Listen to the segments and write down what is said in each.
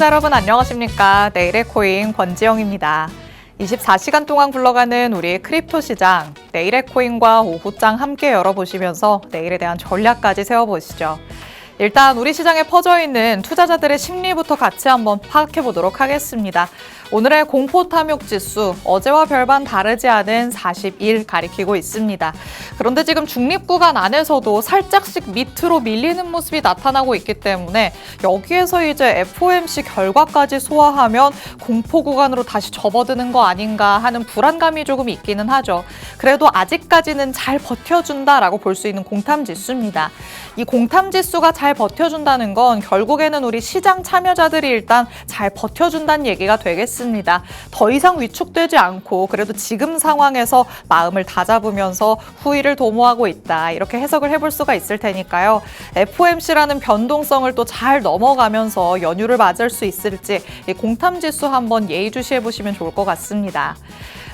시청자 여러분 안녕하십니까? 내일의 코인 권지영입니다. 24시간 동안 굴러가는 우리 크립토 시장, 내일의 코인과 오후장 함께 열어보시면서 내일에 대한 전략까지 세워보시죠. 일단 우리 시장에 퍼져 있는 투자자들의 심리부터 같이 한번 파악해 보도록 하겠습니다. 오늘의 공포 탐욕 지수 어제와 별반 다르지 않은 41 가리키고 있습니다. 그런데 지금 중립 구간 안에서도 살짝씩 밑으로 밀리는 모습이 나타나고 있기 때문에 여기에서 이제 FOMC 결과까지 소화하면 공포 구간으로 다시 접어드는 거 아닌가 하는 불안감이 조금 있기는 하죠. 그래도 아직까지는 잘 버텨준다라고 볼 수 있는 공탐 지수입니다. 이 공탐 지수가 잘 버텨준다는 건 결국에는 우리 시장 참여자들이 일단 잘 버텨준다는 얘기가 되겠습니다. 더 이상 위축되지 않고 그래도 지금 상황에서 마음을 다잡으면서 후위를 도모하고 있다. 이렇게 해석을 해볼 수가 있을 테니까요. FOMC라는 변동성을 또 잘 넘어가면서 연휴를 맞을 수 있을지 이 공탐지수 한번 예의주시해 보시면 좋을 것 같습니다.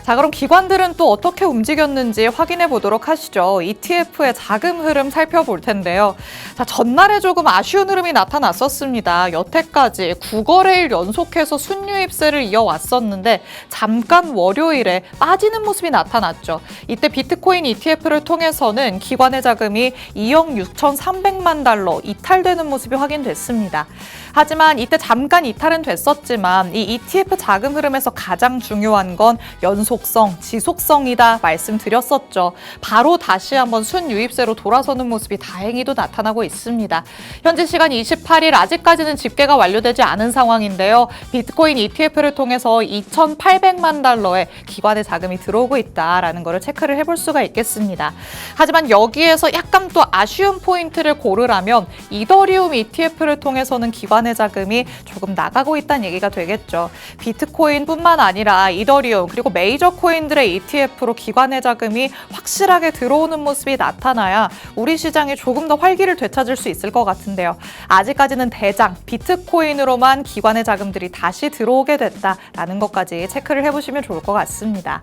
자, 그럼 기관들은 또 어떻게 움직였는지 확인해 보도록 하시죠. ETF의 자금 흐름 살펴볼 텐데요. 자, 전날에 조금 아쉬운 흐름이 나타났었습니다. 여태까지 9거래일 연속해서 순유입세를 이어왔었는데 잠깐 월요일에 빠지는 모습이 나타났죠. 이때 비트코인 ETF를 통해서는 기관의 자금이 2억 6,300만 달러 이탈되는 모습이 확인됐습니다. 하지만 이때 잠깐 이탈은 됐었지만 이 ETF 자금 흐름에서 가장 중요한 건 연속성, 지속성이다 말씀드렸었죠. 바로 다시 한번 순유입세로 돌아서는 모습이 다행히도 나타나고 있습니다. 현재 시간 28일 아직까지는 집계가 완료되지 않은 상황인데요. 비트코인 ETF를 통해서 2,800만 달러의 기관의 자금이 들어오고 있다라는 것을 체크를 해볼 수가 있겠습니다. 하지만 여기에서 약간 또 아쉬운 포인트를 고르라면 이더리움 ETF를 통해서는 기관의 자금이 조금 나가고 있다는 얘기가 되겠죠. 비트코인뿐만 아니라 이더리움 그리고 메이저 코인들의 ETF로 기관의 자금이 확실하게 들어오는 모습이 나타나야 우리 시장이 조금 더 활기를 되찾을 수 있을 것 같은데요. 아직까지는 대장 비트코인으로만 기관의 자금들이 다시 들어오게 됐다라는 것까지 체크를 해보시면 좋을 것 같습니다.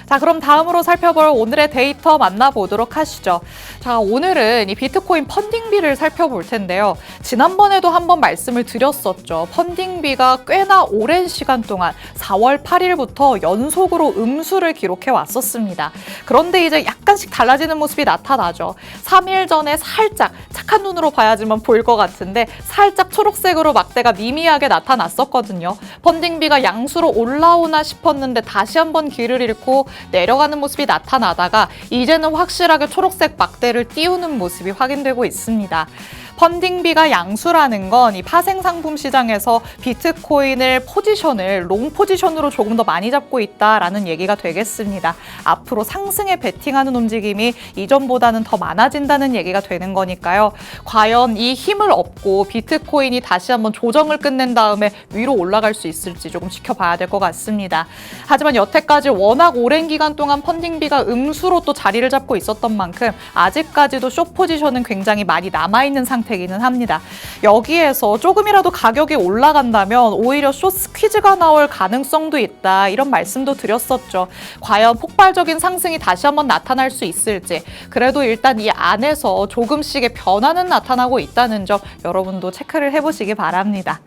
자, 그럼 다음으로 살펴볼 오늘의 데이터 만나보도록 하시죠. 자, 오늘은 이 비트코인 펀딩비를 살펴볼 텐데요. 지난번에도 한번 말씀을 드렸었죠. 펀딩비가 꽤나 오랜 시간 동안 4월 8일부터 연속으로 음수를 기록해 왔었습니다. 그런데 이제 약간씩 달라지는 모습이 나타나죠. 3일 전에 살짝 착한 눈으로 봐야지만 보일 것 같은데 살짝 초록색으로 막대가 미미하게 나타났었거든요. 펀딩비가 양수로 올라오나 싶었는데 다시 한번 길을 잃고 내려가는 모습이 나타나다가 이제는 확실하게 초록색 막대를 띄우는 모습이 확인되고 있습니다. 펀딩비가 양수라는 건 이 파생상품 시장에서 비트코인을 포지션을 롱 포지션으로 조금 더 많이 잡고 있다라는 얘기가 되겠습니다. 앞으로 상승에 베팅하는 움직임이 이전보다는 더 많아진다는 얘기가 되는 거니까요. 과연 이 힘을 얻고 비트코인이 다시 한번 조정을 끝낸 다음에 위로 올라갈 수 있을지 조금 지켜봐야 될 것 같습니다. 하지만 여태까지 워낙 오랜 기간 동안 펀딩비가 음수로 또 자리를 잡고 있었던 만큼 아직까지도 숏 포지션은 굉장히 많이 남아있는 상태이기는 합니다. 여기에서 조금이라도 가격이 올라간다면 오히려 숏 스퀴즈가 나올 가능성도 있다. 이런 말씀도 드렸었죠. 과연 폭발적인 상승이 다시 한번 나타날 수 있을지 그래도 일단 이 안에서 조금씩의 변화는 나타나고 있다는 점 여러분도 체크를 해보시기 바랍니다.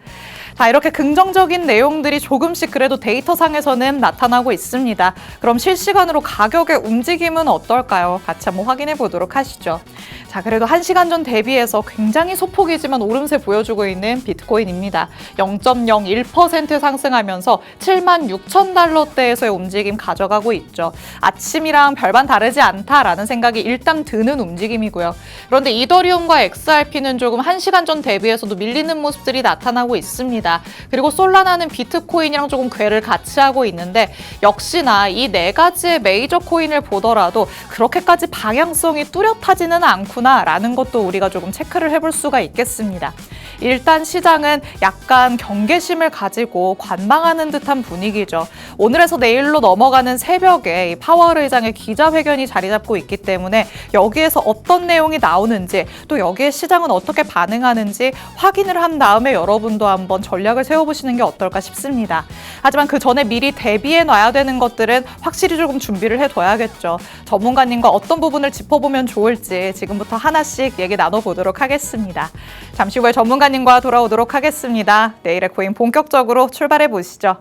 자, 이렇게 긍정적인 내용들이 조금씩 그래도 데이터상에서는 나타나고 있습니다. 그럼 실시간으로 가격의 움직임은 어떨까요? 같이 한번 확인해 보도록 하시죠. 자, 그래도 1시간 전 대비해서 굉장히 소폭이지만 오름세 보여주고 있는 비트코인입니다. 0.01% 상승하면서 76,000달러대에서의 움직임 가져가고 있죠. 아침이랑 별반 다르지 않다라는 생각이 일단 드는 움직임이고요. 그런데 이더리움과 XRP는 조금 1시간 전 대비해서도 밀리는 모습들이 나타나고 있습니다. 그리고 솔라나는 비트코인이랑 조금 궤를 같이 하고 있는데 역시나 이 네 가지의 메이저 코인을 보더라도 그렇게까지 방향성이 뚜렷하지는 않구나라는 것도 우리가 조금 체크를 해볼 수가 있겠습니다. 일단 시장은 약간 경계심을 가지고 관망하는 듯한 분위기죠. 오늘에서 내일로 넘어가는 새벽에 이 파월 의장의 기자회견이 자리 잡고 있기 때문에 여기에서 어떤 내용이 나오는지 또 여기에 시장은 어떻게 반응하는지 확인을 한 다음에 여러분도 한번 전략을 세워보시는 게 어떨까 싶습니다. 하지만 그 전에 미리 대비해 놔야 되는 것들은 확실히 조금 준비를 해둬야겠죠. 전문가님과 어떤 부분을 짚어보면 좋을지 지금부터 하나씩 얘기 나눠보도록 하겠습니다. 잠시 후에 전문가님과 돌아오도록 하겠습니다. 내일의 코인 본격적으로 출발해 보시죠.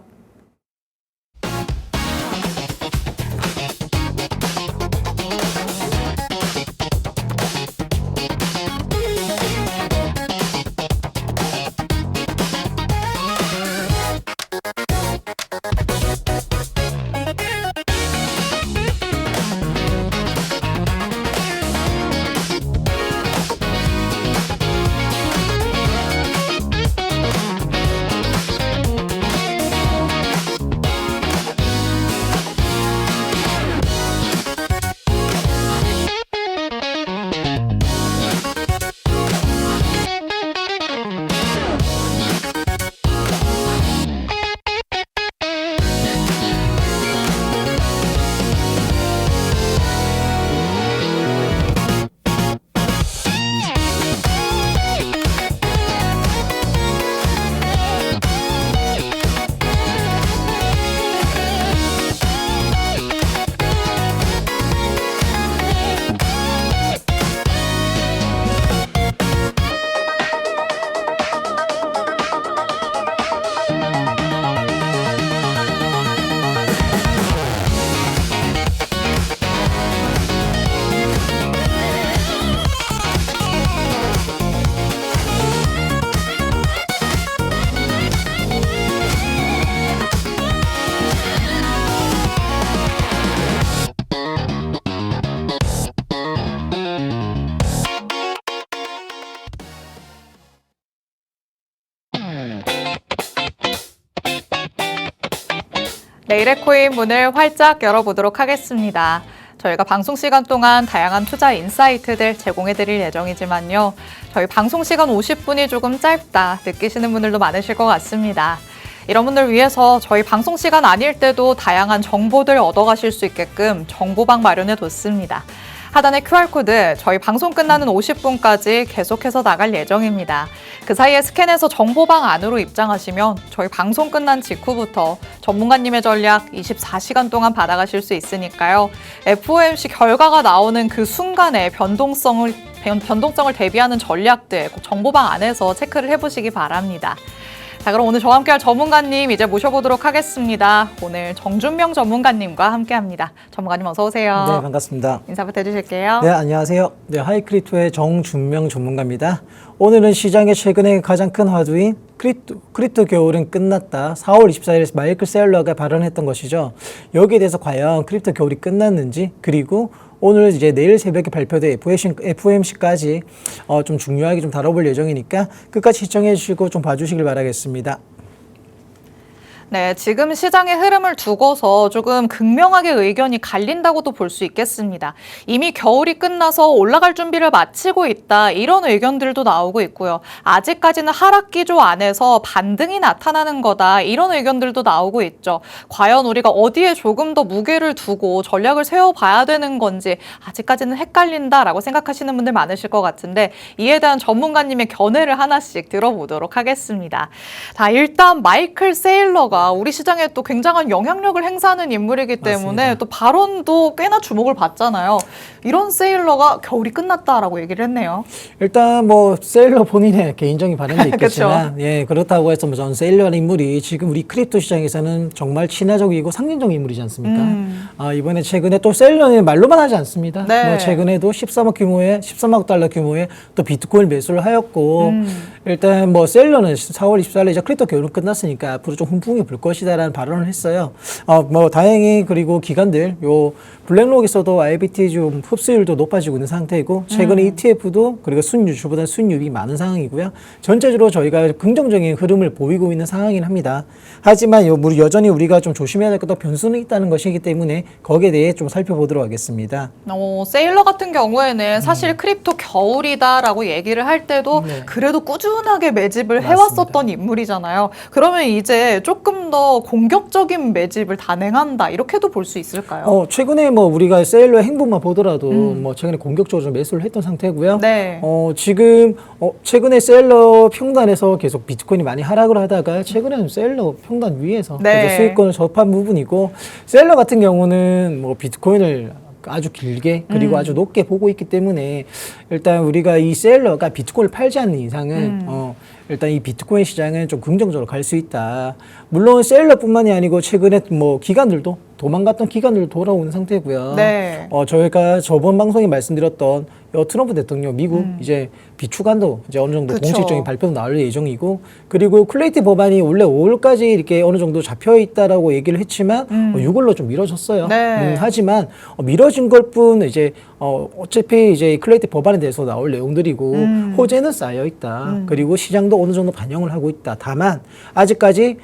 내일의 코인 문을 활짝 열어보도록 하겠습니다. 저희가 방송 시간 동안 다양한 투자 인사이트들 제공해드릴 예정이지만요. 저희 방송 시간 50분이 조금 짧다 느끼시는 분들도 많으실 것 같습니다. 이런 분들 위해서 저희 방송 시간 아닐 때도 다양한 정보들 얻어가실 수 있게끔 정보방 마련해뒀습니다. 하단의 QR코드 저희 방송 끝나는 50분까지 계속해서 나갈 예정입니다. 그 사이에 스캔해서 정보방 안으로 입장하시면 저희 방송 끝난 직후부터 전문가님의 전략 24시간 동안 받아가실 수 있으니까요. FOMC 결과가 나오는 그 순간에 변동성을 대비하는 전략들 꼭 정보방 안에서 체크를 해보시기 바랍니다. 자, 그럼 오늘 저와 함께할 전문가님 이제 모셔보도록 하겠습니다. 오늘 정준명 전문가님과 함께합니다. 전문가님 어서 오세요. 네, 반갑습니다. 인사부터 해주실게요. 네, 안녕하세요. 네, 하이크립토의 정준명 전문가입니다. 오늘은 시장의 최근에 가장 큰 화두인 크립토 겨울은 끝났다. 4월 24일 마이클 셀러가 발언했던 것이죠. 여기에 대해서 과연 크립토 겨울이 끝났는지, 그리고 오늘 이제 내일 새벽에 발표될 FOMC까지 좀 중요하게 좀 다뤄볼 예정이니까 끝까지 시청해 주시고 좀 봐주시길 바라겠습니다. 네, 지금 시장의 흐름을 두고서 조금 극명하게 의견이 갈린다고도 볼 수 있겠습니다. 이미 겨울이 끝나서 올라갈 준비를 마치고 있다, 이런 의견들도 나오고 있고요. 아직까지는 하락 기조 안에서 반등이 나타나는 거다, 이런 의견들도 나오고 있죠. 과연 우리가 어디에 조금 더 무게를 두고 전략을 세워봐야 되는 건지 아직까지는 헷갈린다라고 생각하시는 분들 많으실 것 같은데, 이에 대한 전문가님의 견해를 하나씩 들어보도록 하겠습니다. 자, 일단 마이클 세일러가 우리 시장에 또 굉장한 영향력을 행사하는 인물이기 때문에 맞습니다. 또 발언도 꽤나 주목을 받잖아요. 이런 세일러가 겨울이 끝났다라고 얘기를 했네요. 일단 뭐 세일러 본인의 개인적인 발언도 있겠지만 예, 그렇다고 해서 뭐 전 세일러라는 인물이 지금 우리 크립토 시장에서는 정말 친화적이고 상징적인 인물이지 않습니까? 이번에 최근에 또 세일러는 말로만 하지 않습니다. 네. 뭐 최근에도 13억 달러 규모의 또 비트코인 매수를 하였고 일단 뭐 세일러는 4월 24일에 이제 크립토 겨울은 끝났으니까 앞으로 좀 훈풍이 불 것이다라는 발언을 했어요. 뭐 다행히 그리고 기관들 요 블랙록에서도 IBT 좀 흡수율도 높아지고 있는 상태이고 최근에 ETF도 그리고 주보다 순유입이 많은 상황이고요. 전체적으로 저희가 긍정적인 흐름을 보이고 있는 상황이긴 합니다. 하지만 여전히 우리가 좀 조심해야 될 것도 변수는 있다는 것이기 때문에 거기에 대해 좀 살펴보도록 하겠습니다. 세일러 같은 경우에는 사실 크립토 겨울이다라고 얘기를 할 때도 그래도 꾸준하게 매집을 해왔었던 인물이잖아요. 그러면 이제 조금 조금 더 공격적인 매집을 단행한다 이렇게도 볼 수 있을까요? 최근에 뭐 우리가 세일러의 행보만 보더라도 뭐 최근에 공격적으로 좀 매수를 했던 상태고요. 네. 지금 최근에 세일러 평단에서 계속 비트코인이 많이 하락을 하다가 최근에는 세일러 평단 위에서 네. 계속 수익권을 접한 부분이고, 세일러 같은 경우는 뭐 비트코인을 아주 길게 그리고 아주 높게 보고 있기 때문에 일단 우리가 이 셀러가 비트코인을 팔지 않는 이상은 일단 이 비트코인 시장은 좀 긍정적으로 갈 수 있다. 물론 셀러뿐만이 아니고 최근에 뭐 기관들도 도망갔던 기관들도 돌아오는 상태고요. 네. 저희가 저번 방송에 말씀드렸던 트럼프 대통령 미국 이제 비추간도 이제 어느 정도 그쵸. 공식적인 발표도 나올 예정이고, 그리고 클레이트 법안이 원래 5월까지 이렇게 어느 정도 잡혀 있다라고 얘기를 했지만 6월로 좀 미뤄졌어요. 네. 하지만 미뤄진 것뿐 이제 어차피 이제 클레이트 법안에 대해서 나올 내용들이고 호재는 쌓여 있다. 그리고 시장도 어느 정도 반영을 하고 있다. 다만 아직까지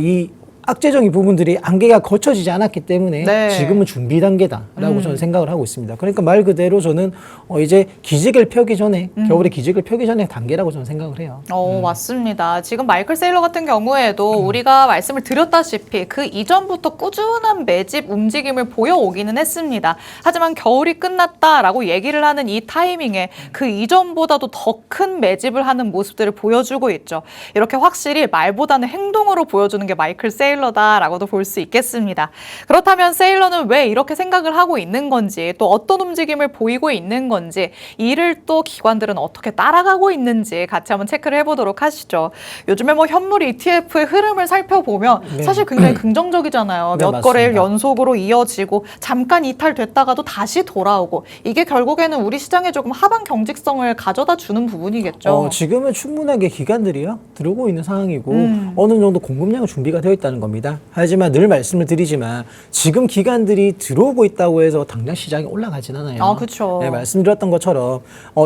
이 악재적인 부분들이 안개가 거쳐지지 않았기 때문에 네. 지금은 준비 단계다라고 저는 생각을 하고 있습니다. 그러니까 말 그대로 저는 이제 기직을 펴기 전에 겨울에 기직을 펴기 전에 단계라고 저는 생각을 해요. 맞습니다. 지금 마이클 세일러 같은 경우에도 우리가 말씀을 드렸다시피 그 이전부터 꾸준한 매집 움직임을 보여오기는 했습니다. 하지만 겨울이 끝났다라고 얘기를 하는 이 타이밍에 그 이전보다도 더 큰 매집을 하는 모습들을 보여주고 있죠. 이렇게 확실히 말보다는 행동으로 보여주는 게 마이클 세일러다라고도 볼 수 있겠습니다. 그렇다면 세일러는 왜 이렇게 생각을 하고 있는 건지, 또 어떤 움직임을 보이고 있는 건지, 이를 또 기관들은 어떻게 따라가고 있는지 같이 한번 체크를 해보도록 하시죠. 요즘에 뭐 현물 ETF의 흐름을 살펴보면 네. 사실 굉장히 긍정적이잖아요. 네, 몇 거래일 맞습니다. 연속으로 이어지고 잠깐 이탈됐다가도 다시 돌아오고, 이게 결국에는 우리 시장에 조금 하방 경직성을 가져다 주는 부분이겠죠. 지금은 충분하게 기관들이요 들어오고 있는 상황이고 어느 정도 공급량은 준비가 되어 있다는 겁니다. 하지만 늘 말씀을 드리지만 지금 기관들이 들어오고 있다고 해서 당장 시장이 올라가진 않아요. 그렇죠. 네, 말씀드렸던 것처럼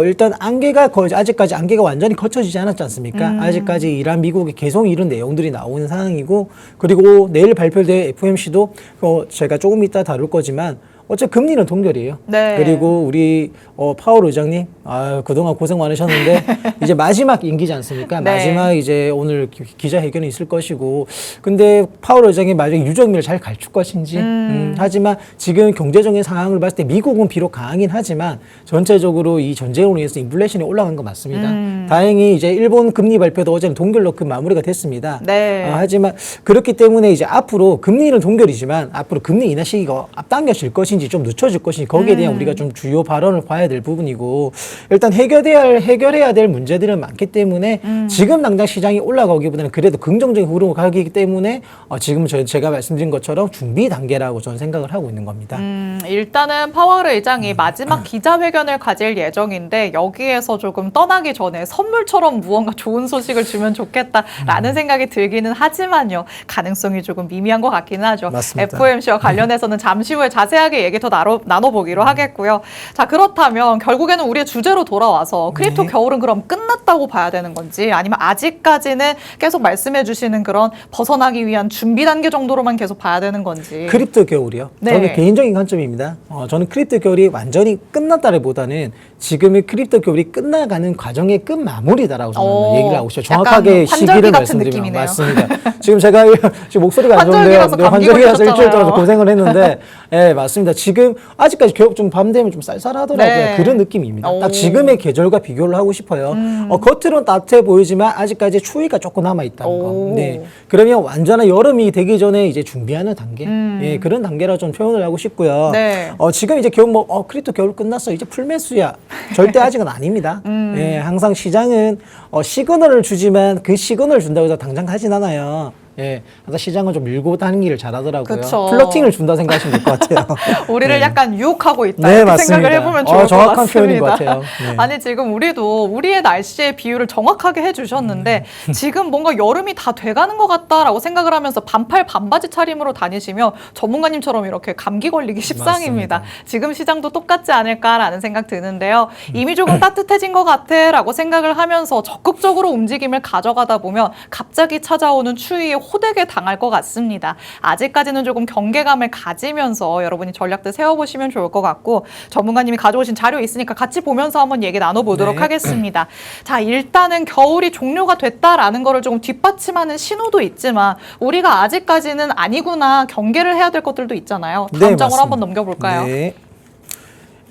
일단 안개가 아직까지 안개가 완전히 거쳐지지 않았지 않습니까? 아직까지 이란 미국에 계속 이런 내용들이 나오는 상황이고, 그리고 내일 발표될 FOMC도 제가 조금 이따 다룰 거지만 어차피 금리는 동결이에요. 네. 그리고 우리 파월 의장님, 그동안 고생 많으셨는데 이제 마지막 임기지 않습니까? 네. 마지막 이제 오늘 기자회견이 있을 것이고, 근데 파월 의장이 마지막 유정민을 잘 갖출 것인지. 하지만 지금 경제적인 상황을 봤을 때 미국은 비록 강하긴 하지만 전체적으로 이 전쟁으로 인해서 인플레이션이 올라간 거 맞습니다. 다행히 이제 일본 금리 발표도 어제는 동결로 그 마무리가 됐습니다. 네. 하지만 그렇기 때문에 이제 앞으로 금리는 동결이지만 앞으로 금리 인하 시기가 앞당겨질 것인지 좀 늦춰질 것인지 거기에 대한 우리가 좀 주요 발언을 봐야 될 부분이고, 일단 해결해야 될 문제들은 많기 때문에 지금 당장 시장이 올라가기보다는 그래도 긍정적인 흐름으로 가기 때문에 지금 제가 말씀드린 것처럼 준비 단계라고 저는 생각을 하고 있는 겁니다. 일단은 파월 의장이 마지막 기자회견을 가질 예정인데 여기에서 조금 떠나기 전에 선물처럼 무언가 좋은 소식을 주면 좋겠다라는 생각이 들기는 하지만요. 가능성이 조금 미미한 것 같기는 하죠. 맞습니다. FOMC와 관련해서는 잠시 후에 자세하게 얘기 더 나눠보기로 하겠고요. 자, 그렇다면 결국에는 우리의 주제로 돌아와서 크립토 네. 겨울은 그럼 끝났다고 봐야 되는 건지, 아니면 아직까지는 계속 말씀해 주시는 그런 벗어나기 위한 준비 단계 정도로만 계속 봐야 되는 건지. 크립토 겨울이요. 네. 저는 개인적인 관점입니다. 저는 크립토 겨울이 완전히 끝났다기보다는 지금의 크립토 겨울이 끝나가는 과정의 끝 마무리다라고 저는 얘기를 하고 싶어요. 정확하게 약간 시기를 환절기 같은 말씀드리면 느낌이네요. 맞습니다. 지금 제가 지금 목소리가 안 좋은데요. 환절기라서 감기 환절기라서 일주일 걸리셨잖아요. 동안 고생을 했는데, 예, 맞습니다. 지금 아직까지 좀 밤 되면 좀 쌀쌀하더라고요. 네. 그런 느낌입니다. 오. 딱 지금의 계절과 비교를 하고 싶어요. 겉으로는 따뜻해 보이지만 아직까지 추위가 조금 남아 있다는 거. 오. 네. 그러면 완전한 여름이 되기 전에 이제 준비하는 단계, 예, 그런 단계라 좀 표현을 하고 싶고요. 네. 지금 이제 겨울 크립토 겨울 끝났어, 이제 풀매수야. 절대 아직은 아닙니다. 예, 항상 시장은 시그널을 주지만 그 시그널을 준다고 해서 당장 가진 않아요. 예, 항상 시장은 좀 밀고 당기를 잘하더라고요. 그쵸. 플러팅을 준다 생각하시면 될 것 같아요. 우리를 약간 유혹하고 있다, 네, 이렇게 맞습니다. 생각을 해보면 좋을 것 정확한 같습니다. 표현인 것 같아요. 네. 아니, 지금 우리도 우리의 날씨의 비유를 정확하게 해주셨는데 지금 뭔가 여름이 다 돼가는 것 같다라고 생각을 하면서 반팔 반바지 차림으로 다니시면 전문가님처럼 이렇게 감기 걸리기 십상입니다. 맞습니다. 지금 시장도 똑같지 않을까라는 생각 드는데요. 이미 조금 따뜻해진 것 같아라고 생각을 하면서 적극적으로 움직임을 가져가다 보면 갑자기 찾아오는 추위의 호되게 당할 것 같습니다. 아직까지는 조금 경계감을 가지면서 여러분이 전략들 세워보시면 좋을 것 같고 전문가님이 가져오신 자료 있으니까 같이 보면서 한번 얘기 나눠보도록 네. 하겠습니다. 자, 일단은 겨울이 종료가 됐다라는 거를 조금 뒷받침하는 신호도 있지만 우리가 아직까지는 아니구나 경계를 해야 될 것들도 있잖아요. 다음 네, 장으로 맞습니다. 한번 넘겨볼까요? 네.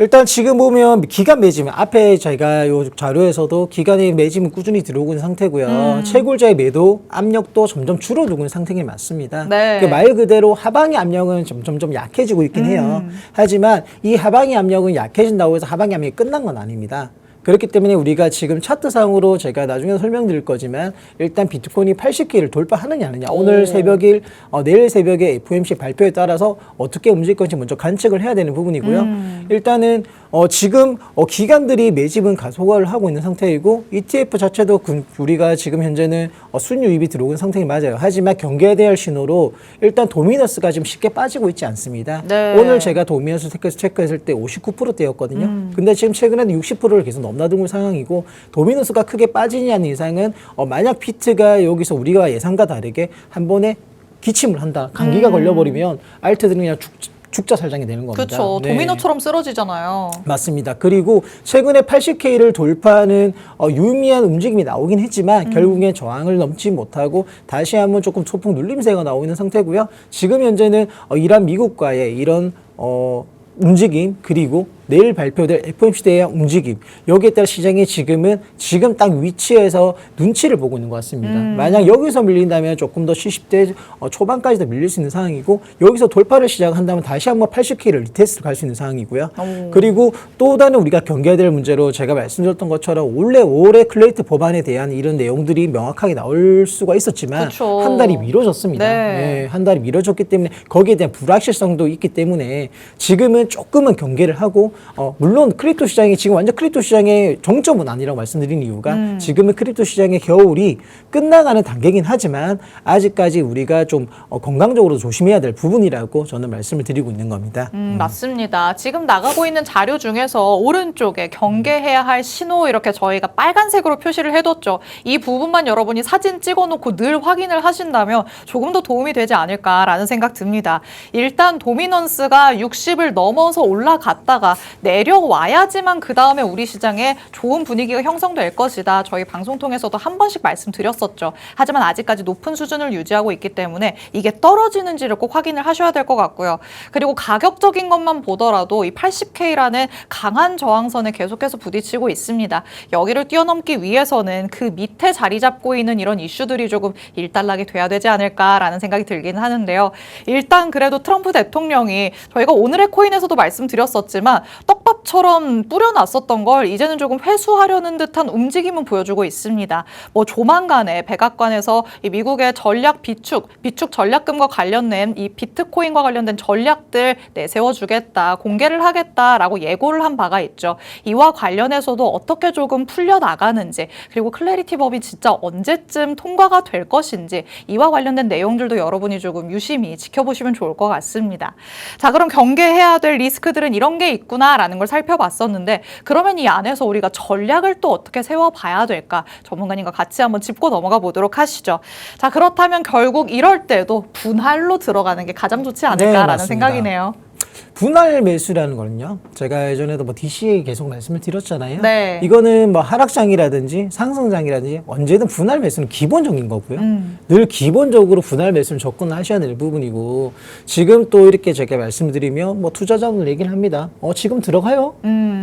일단 지금 보면 기간 매짐 앞에 저희가 요 자료에서도 기간의 매짐은 꾸준히 들어오고 있는 상태고요. 채굴자의 매도 압력도 점점 줄어들고 있는 상태인 게 맞습니다. 네. 그러니까 말 그대로 하방의 압력은 점점 약해지고 있긴 해요. 하지만 이 하방의 압력은 약해진다고 해서 하방의 압력이 끝난 건 아닙니다. 그렇기 때문에 우리가 지금 차트상으로 제가 나중에 설명드릴 거지만 일단 비트코인이 80K를 돌파하느냐 아니냐 오늘 새벽일 내일 새벽에 FOMC 발표에 따라서 어떻게 움직일 건지 먼저 관측을 해야 되는 부분이고요. 일단은 지금 기관들이 매집은 가속화를 하고 있는 상태이고 ETF 자체도 우리가 지금 현재는 순유입이 들어오는 상태이 맞아요. 하지만 경계해야 될 신호로 일단 도미너스가 지금 쉽게 빠지고 있지 않습니다. 네. 오늘 제가 도미너스 체크했을 때 59%대였거든요. 근데 지금 최근에는 60%를 계속 넘나들고 있는 상황이고 도미너스가 크게 빠지지 않는 이상은 만약 비트가 여기서 우리가 예상과 다르게 한 번에 기침을 한다. 감기가 걸려버리면 알트들은 그냥 죽자 살장이 되는 겁니다. 그렇죠. 네. 도미노처럼 쓰러지잖아요. 맞습니다. 그리고 최근에 80K를 돌파하는 유의미한 움직임이 나오긴 했지만 결국엔 저항을 넘지 못하고 다시 한번 조금 소폭 눌림세가 나오고 있는 상태고요. 지금 현재는 이란 미국과의 이런 움직임 그리고 내일 발표될 FOMC 대의 움직임 여기에 따라 시장이 지금 딱 위치에서 눈치를 보고 있는 것 같습니다. 만약 여기서 밀린다면 조금 더 70대 초반까지도 밀릴 수 있는 상황이고 여기서 돌파를 시작한다면 다시 한번 80K를 리테스트를 갈 수 있는 상황이고요. 그리고 또 다른 우리가 경계해야 될 문제로 제가 말씀드렸던 것처럼 원래 올해 클레이트 법안에 대한 이런 내용들이 명확하게 나올 수가 있었지만 그쵸. 한 달이 미뤄졌습니다. 네. 네, 한 달이 미뤄졌기 때문에 거기에 대한 불확실성도 있기 때문에 지금은 조금은 경계를 하고 물론 크립토 시장이 지금 완전 크립토 시장의 정점은 아니라고 말씀드린 이유가 지금은 크립토 시장의 겨울이 끝나가는 단계긴 하지만 아직까지 우리가 좀 건강적으로 조심해야 될 부분이라고 저는 말씀을 드리고 있는 겁니다. 맞습니다. 지금 나가고 있는 자료 중에서 오른쪽에 경계해야 할 신호 이렇게 저희가 빨간색으로 표시를 해뒀죠. 이 부분만 여러분이 사진 찍어놓고 늘 확인을 하신다면 조금 더 도움이 되지 않을까라는 생각 듭니다. 일단 도미넌스가 60을 넘어서 올라갔다가 내려와야지만 그 다음에 우리 시장에 좋은 분위기가 형성될 것이다. 저희 방송 통해서도 한 번씩 말씀드렸었죠. 하지만 아직까지 높은 수준을 유지하고 있기 때문에 이게 떨어지는지를 꼭 확인을 하셔야 될 것 같고요. 그리고 가격적인 것만 보더라도 이 80K라는 강한 저항선에 계속해서 부딪히고 있습니다. 여기를 뛰어넘기 위해서는 그 밑에 자리 잡고 있는 이런 이슈들이 조금 일단락이 돼야 되지 않을까라는 생각이 들긴 하는데요. 일단 그래도 트럼프 대통령이 저희가 오늘의 코인에서도 말씀드렸었지만 떡밥처럼 뿌려놨었던 걸 이제는 조금 회수하려는 듯한 움직임은 보여주고 있습니다. 조만간에 백악관에서 이 미국의 전략 비축 전략금과 관련된 이 비트코인과 관련된 전략들 내세워주겠다, 공개를 하겠다라고 예고를 한 바가 있죠. 이와 관련해서도 어떻게 조금 풀려나가는지 그리고 클래리티 법이 진짜 언제쯤 통과가 될 것인지 이와 관련된 내용들도 여러분이 조금 유심히 지켜보시면 좋을 것 같습니다. 자, 그럼 경계해야 될 리스크들은 이런 게 있구나라는 걸 살펴봤었는데 그러면 이 안에서 우리가 전략을 또 어떻게 세워봐야 될까? 전문가님과 같이 한번 짚고 넘어가 보도록 하시죠. 자, 그렇다면 결국 이럴 때도 분할로 들어가는 게 가장 좋지 않을까라는 네, 생각이네요. 분할 매수라는 거는요. 제가 예전에도 DCA 계속 말씀을 드렸잖아요. 네. 이거는 하락장이라든지 상승장이라든지 언제든 분할 매수는 기본적인 거고요. 늘 기본적으로 분할 매수는 접근하셔야 될 부분이고 지금 또 이렇게 제가 말씀드리면 투자자분들 얘기를 합니다. 지금 들어가요?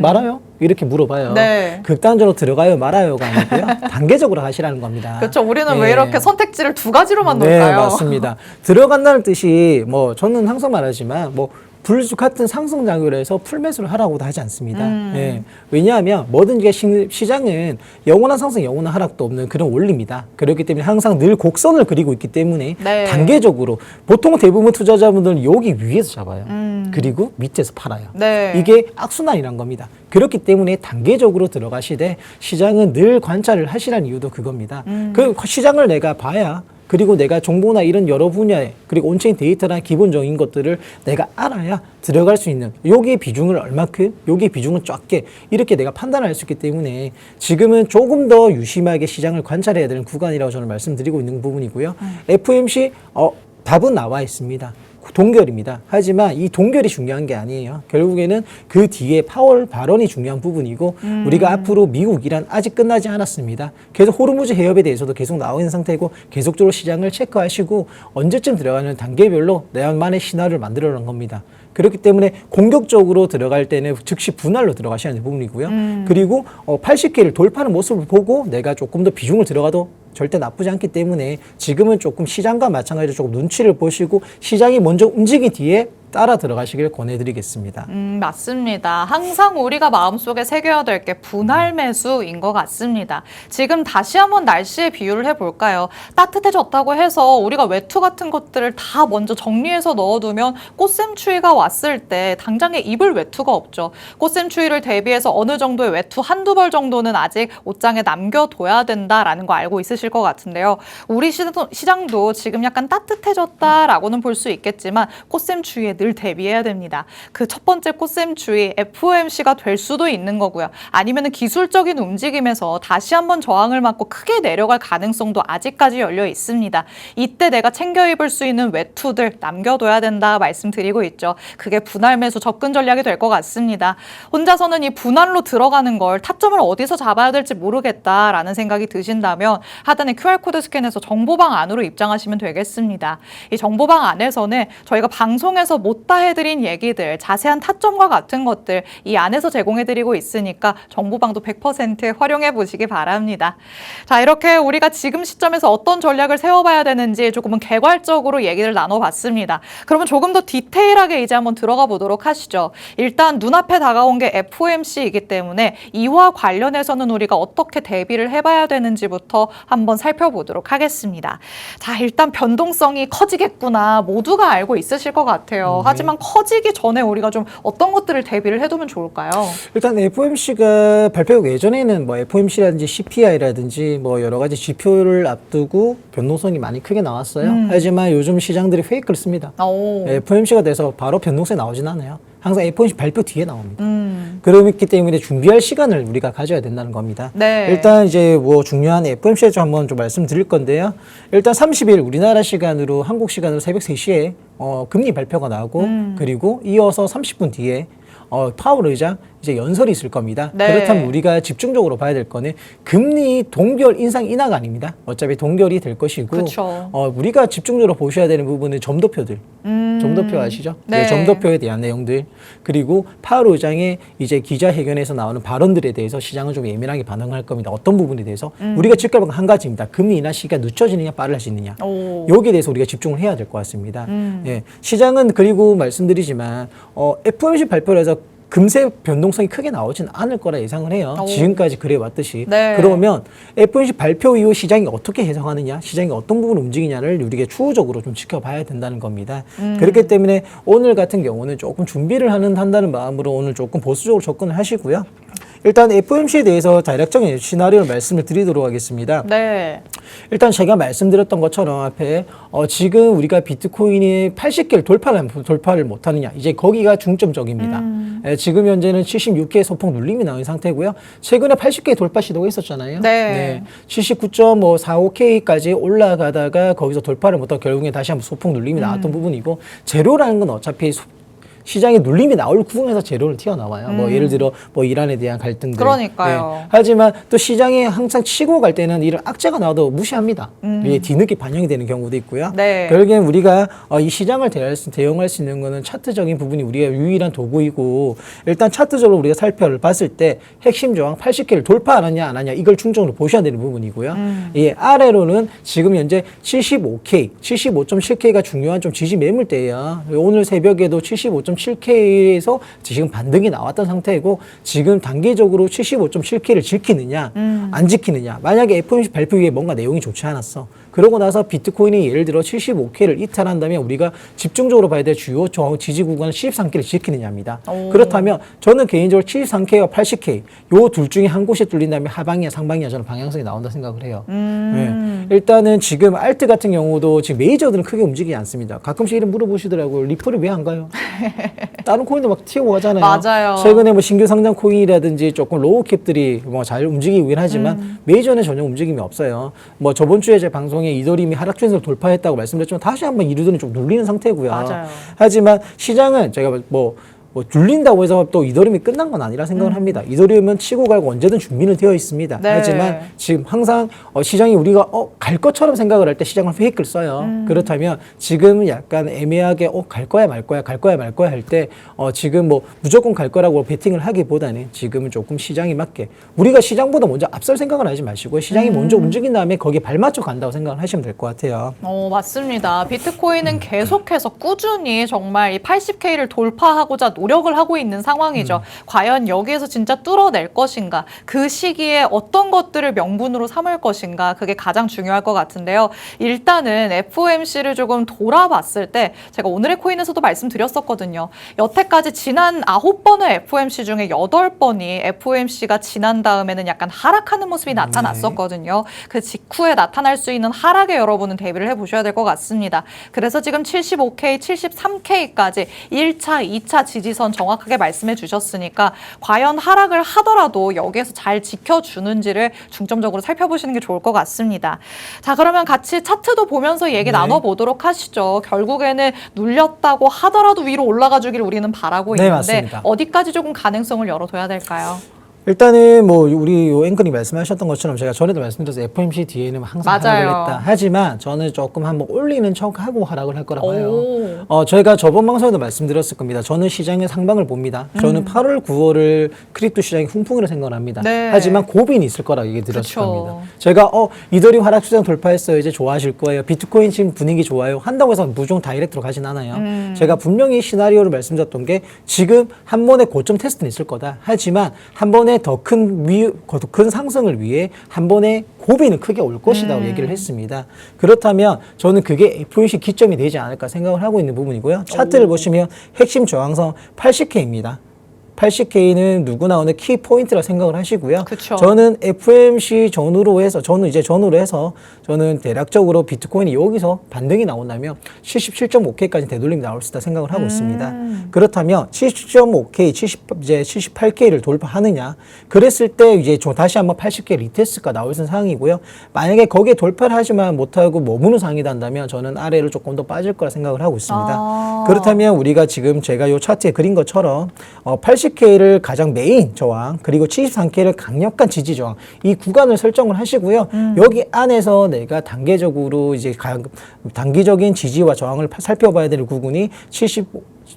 말아요? 이렇게 물어봐요. 네. 극단적으로 들어가요? 말아요가 아니고요. 단계적으로 하시라는 겁니다. 그렇죠. 우리는 네. 왜 이렇게 선택지를 두 가지로만 네, 놓을까요? 맞습니다. 들어간다는 뜻이 저는 항상 말하지만 불쑥 같은 상승 장을 해서 풀매수를 하라고도 하지 않습니다. 예. 왜냐하면 뭐든지 시장은 영원한 상승, 영원한 하락도 없는 그런 원리입니다. 그렇기 때문에 항상 늘 곡선을 그리고 있기 때문에 네. 단계적으로 보통 대부분 투자자분들은 여기 위에서 잡아요. 그리고 밑에서 팔아요. 네. 이게 악순환이란 겁니다. 그렇기 때문에 단계적으로 들어가시되 시장은 늘 관찰을 하시라는 이유도 그겁니다. 그 시장을 내가 봐야 그리고 내가 정보나 이런 여러 분야에 그리고 온체인 데이터나 기본적인 것들을 내가 알아야 들어갈 수 있는 여기에 비중을 얼마큼 여기에 비중은 적게 이렇게 내가 판단할 수 있기 때문에 지금은 조금 더 유심하게 시장을 관찰해야 되는 구간이라고 저는 말씀드리고 있는 부분이고요. FOMC 답은 나와 있습니다. 동결입니다. 하지만 이 동결이 중요한 게 아니에요. 결국에는 그 뒤에 파월 발언이 중요한 부분이고 우리가 앞으로 미국, 이란 아직 끝나지 않았습니다. 계속 호르무즈 해협에 대해서도 계속 나와 있는 상태고 계속적으로 시장을 체크하시고 언제쯤 들어가는 단계별로 내만의 시나리오를 만들어 놓은 겁니다. 그렇기 때문에 공격적으로 들어갈 때는 즉시 분할로 들어가셔야 하는 부분이고요. 그리고 80개를 돌파하는 모습을 보고 내가 조금 더 비중을 들어가도 절대 나쁘지 않기 때문에 지금은 조금 시장과 마찬가지로 조금 눈치를 보시고 시장이 먼저 움직인 뒤에 따라 들어가시길 권해드리겠습니다. 맞습니다. 항상 우리가 마음속에 새겨야 될 게 분할 매수인 것 같습니다. 지금 다시 한번 날씨에 비유를 해볼까요? 따뜻해졌다고 해서 우리가 외투 같은 것들을 다 먼저 정리해서 넣어두면 꽃샘추위가 왔을 때 당장에 입을 외투가 없죠. 꽃샘추위를 대비해서 어느 정도의 외투 한두 벌 정도는 아직 옷장에 남겨둬야 된다라는 거 알고 있으실 것 같은데요. 우리 시장도 지금 약간 따뜻해졌다라고는 볼 수 있겠지만 꽃샘추위에 늘 대비해야 됩니다. 그 첫 번째 꽃샘추위 FOMC가 될 수도 있는 거고요. 아니면 기술적인 움직임에서 다시 한번 저항을 맞고 크게 내려갈 가능성도 아직까지 열려 있습니다. 이때 내가 챙겨 입을 수 있는 외투들 남겨둬야 된다 말씀드리고 있죠. 그게 분할 매수 접근 전략이 될 것 같습니다. 혼자서는 이 분할로 들어가는 걸 타점을 어디서 잡아야 될지 모르겠다라는 생각이 드신다면 하단에 QR코드 스캔해서 정보방 안으로 입장하시면 되겠습니다. 이 정보방 안에서는 저희가 방송에서 못다 해드린 얘기들, 자세한 타점과 같은 것들 이 안에서 제공해드리고 있으니까 정보방도 100% 활용해 보시기 바랍니다. 자, 이렇게 우리가 지금 시점에서 어떤 전략을 세워봐야 되는지 조금은 개괄적으로 얘기를 나눠봤습니다. 그러면 조금 더 디테일하게 이제 한번 들어가 보도록 하시죠. 일단 눈앞에 다가온 게 FOMC이기 때문에 이와 관련해서는 우리가 어떻게 대비를 해봐야 되는지부터 한번 살펴보도록 하겠습니다. 자, 일단 변동성이 커지겠구나 모두가 알고 있으실 것 같아요. 하지만 커지기 전에 우리가 좀 어떤 것들을 대비를 해두면 좋을까요? 일단 FOMC가 발표 예전에는 뭐 FOMC라든지 CPI라든지 뭐 여러 가지 지표를 앞두고 변동성이 많이 크게 나왔어요. 하지만 요즘 시장들이 페이크를 씁니다. FOMC가 돼서 바로 변동성이 나오진 않아요. 항상 FOMC 발표 뒤에 나옵니다. 그렇기 때문에 준비할 시간을 우리가 가져야 된다는 겁니다. 네. 일단 이제 뭐 중요한 FOMC에 좀 한번 좀 말씀드릴 건데요. 일단 30일 우리나라 시간으로 한국 시간으로 새벽 3시에 금리 발표가 나오고 그리고 이어서 30분 뒤에 파월 의장 이제 연설이 있을 겁니다. 네. 그렇다면 우리가 집중적으로 봐야 될 거는 금리 동결 인상 인하가 아닙니다. 어차피 동결이 될 것이고 그쵸. 우리가 집중적으로 보셔야 되는 부분은 점도표들. 점도표 아시죠? 네. 점도표에 대한 내용들 그리고 파월 의장의 이제 기자회견에서 나오는 발언들에 대해서 시장은 좀 예민하게 반응할 겁니다. 어떤 부분에 대해서 우리가 지켜볼 건 한 가지입니다. 금리 인하 시기가 늦춰지느냐 빠르지느냐 여기에 대해서 우리가 집중을 해야 될 것 같습니다. 예, 시장은 그리고 말씀드리지만 FOMC 발표를 해서 금세 변동성이 크게 나오진 않을 거라 예상을 해요. 지금까지 그래왔듯이. 네. 그러면 FOMC 발표 이후 시장이 어떻게 해석하느냐, 시장이 어떤 부분을 움직이냐를 우리가 추후적으로 좀 지켜봐야 된다는 겁니다. 그렇기 때문에 오늘 같은 경우는 조금 준비를 한다는 마음으로 오늘 조금 보수적으로 접근을 하시고요. 일단 FOMC에 대해서 대략적인 시나리오를 말씀을 드리도록 하겠습니다. 네. 일단 제가 말씀드렸던 것처럼 앞에 지금 우리가 비트코인이 80개를 돌파를 못하느냐 이제 거기가 중점적입니다. 지금 현재는 76개 소폭 눌림이 나온 상태고요. 최근에 80개 돌파 시도가 있었잖아요. 네. 79.45K까지 올라가다가 거기서 돌파를 못하고 결국에 다시 한번 소폭 눌림이 나왔던 부분이고 제로라는 건 어차피 시장에 눌림이 나올 구간에서 제로를 튀어나와요. 뭐 예를 들어 뭐 이란에 대한 갈등들. 그러니까요. 네. 하지만 또 시장에 항상 치고 갈 때는 이런 악재가 나와도 무시합니다. 이게 뒤늦게 반영이 되는 경우도 있고요. 네. 결국엔 우리가 이 시장을 대응할 수 있는 거는 차트적인 부분이 우리가 유일한 도구이고 일단 차트적으로 우리가 살펴봤을 때 핵심 저항 80개를 돌파하느냐 안 하냐 이걸 중점으로 보셔야 되는 부분이고요. 예, 아래로는 지금 현재 75K, 75.7K가 중요한 좀 지지 매물대예요. 오늘 새벽에도 75.7K에서 지금 반등이 나왔던 상태이고 지금 단기적으로 75.7K를 지키느냐 안 지키느냐 만약에 FOMC 발표 후에 뭔가 내용이 좋지 않았어 그러고 나서 비트코인이 예를 들어 75K를 이탈한다면 우리가 집중적으로 봐야 될 주요 저항 지지 구간은 73K를 지키느냐입니다. 그렇다면 저는 개인적으로 73K와 80K 요 둘 중에 한 곳이 뚫린다면 하방이야 상방이야 저는 방향성이 나온다 생각을 해요. 네. 일단은 지금 알트 같은 경우도 지금 메이저들은 크게 움직이지 않습니다. 가끔씩 이름 물어보시더라고요. 리플이 왜 안 가요? 다른 코인도 막 튀고 가잖아요. 맞아요. 최근에 뭐 신규 상장 코인이라든지 조금 로우 캡들이 뭐 잘 움직이긴 하지만 메이저는 전혀 움직임이 없어요. 뭐 저번 주에 제 방송에 이더리움이 하락 추세를 돌파했다고 말씀드렸지만 다시 한번 이르더니 좀 눌리는 상태고요. 맞아요. 하지만 시장은 제가 뭐 눌린다고 해서 또 이더리움이 끝난 건 아니라 생각을 합니다. 이더리움은 치고 갈고 언제든 준비는 되어 있습니다. 네. 하지만 지금 항상 시장이 우리가 갈 것처럼 생각을 할 때 시장은 페이크를 써요. 그렇다면 지금은 약간 애매하게 갈 거야 말 거야 갈 거야 말 거야 할 때 지금 뭐 무조건 갈 거라고 베팅을 하기보다는 지금은 조금 시장에 맞게 우리가 시장보다 먼저 앞설 생각을 하지 마시고 시장이 먼저 움직인 다음에 거기에 발맞춰 간다고 생각을 하시면 될 것 같아요. 맞습니다. 비트코인은 계속해서 꾸준히 정말 이 80K를 돌파하고자 노력을 하고 있는 상황이죠. 과연 여기에서 진짜 뚫어낼 것인가? 그 시기에 어떤 것들을 명분으로 삼을 것인가? 그게 가장 중요할 것 같은데요. 일단은 FOMC를 조금 돌아봤을 때 제가 오늘의 코인에서도 말씀드렸었거든요. 여태까지 지난 9번의 FOMC 중에 8번이 FOMC가 지난 다음에는 약간 하락하는 모습이 나타났었거든요. 그 직후에 나타날 수 있는 하락에 여러분은 대비를 해보셔야 될 것 같습니다. 그래서 지금 75K, 73K까지 1차, 2차 지지선 정확하게 말씀해 주셨으니까 과연 하락을 하더라도 여기에서 잘 지켜주는지를 중점적으로 살펴보시는 게 좋을 것 같습니다. 자, 그러면 같이 차트도 보면서 얘기 나눠보도록 하시죠. 결국에는 눌렸다고 하더라도 위로 올라가 주길 우리는 바라고 네, 있는데 맞습니다. 어디까지 조금 가능성을 열어둬야 될까요? 일단은 뭐 우리 앵커님 말씀하셨던 것처럼 제가 전에도 말씀드렸어요. FOMC 뒤에는 항상 맞아요. 하락을 했다. 하지만 저는 조금 한번 올리는 척하고 하락을 할 거라고 해요. 오. 저희가 저번 방송에도 말씀드렸을 겁니다. 저는 시장의 상방을 봅니다. 저는 8월, 9월을 크립토 시장의 훈풍이라 생각을 합니다. 네. 하지만 고민이 있을 거라고 얘기 드렸을 그쵸. 겁니다. 제가 이더리움 하락 추세 돌파했어요. 이제 좋아하실 거예요. 비트코인 지금 분위기 좋아요. 한다고 해서 무조건 다이렉트로 가진 않아요. 제가 분명히 시나리오를 말씀드렸던 게 지금 한 번에 고점 테스트는 있을 거다. 하지만 한 번에 더 큰 상승을 위해 한 번에 고비는 크게 올 것이라고 얘기를 했습니다. 그렇다면 저는 그게 FOMC 기점이 되지 않을까 생각을 하고 있는 부분이고요. 차트를 보시면 핵심 저항선 80K입니다. 80K는 누구나 오늘 키 포인트라 생각을 하시고요. 그쵸. 저는 FOMC 전후로 해서 저는 대략적으로 비트코인이 여기서 반등이 나온다면 77.5K까지 되돌림이 나올 수 있다 생각을 하고 있습니다. 그렇다면 77.5K, 이제 78K를 돌파하느냐? 그랬을 때 이제 다시 한번 80K 리테스트가 나올 수 있는 상황이고요. 만약에 거기에 돌파를 하지만 못하고 머무는 상황이 된다면 저는 아래로 조금 더 빠질 거라 생각을 하고 있습니다. 그렇다면 우리가 지금 제가 이 차트에 그린 것처럼 80K를 가장 메인 저항 그리고 73K를 강력한 지지 저항 이 구간을 설정을 하시고요. 여기 안에서 내가 단계적으로 이제 단기적인 지지와 저항을 살펴봐야 될 구간이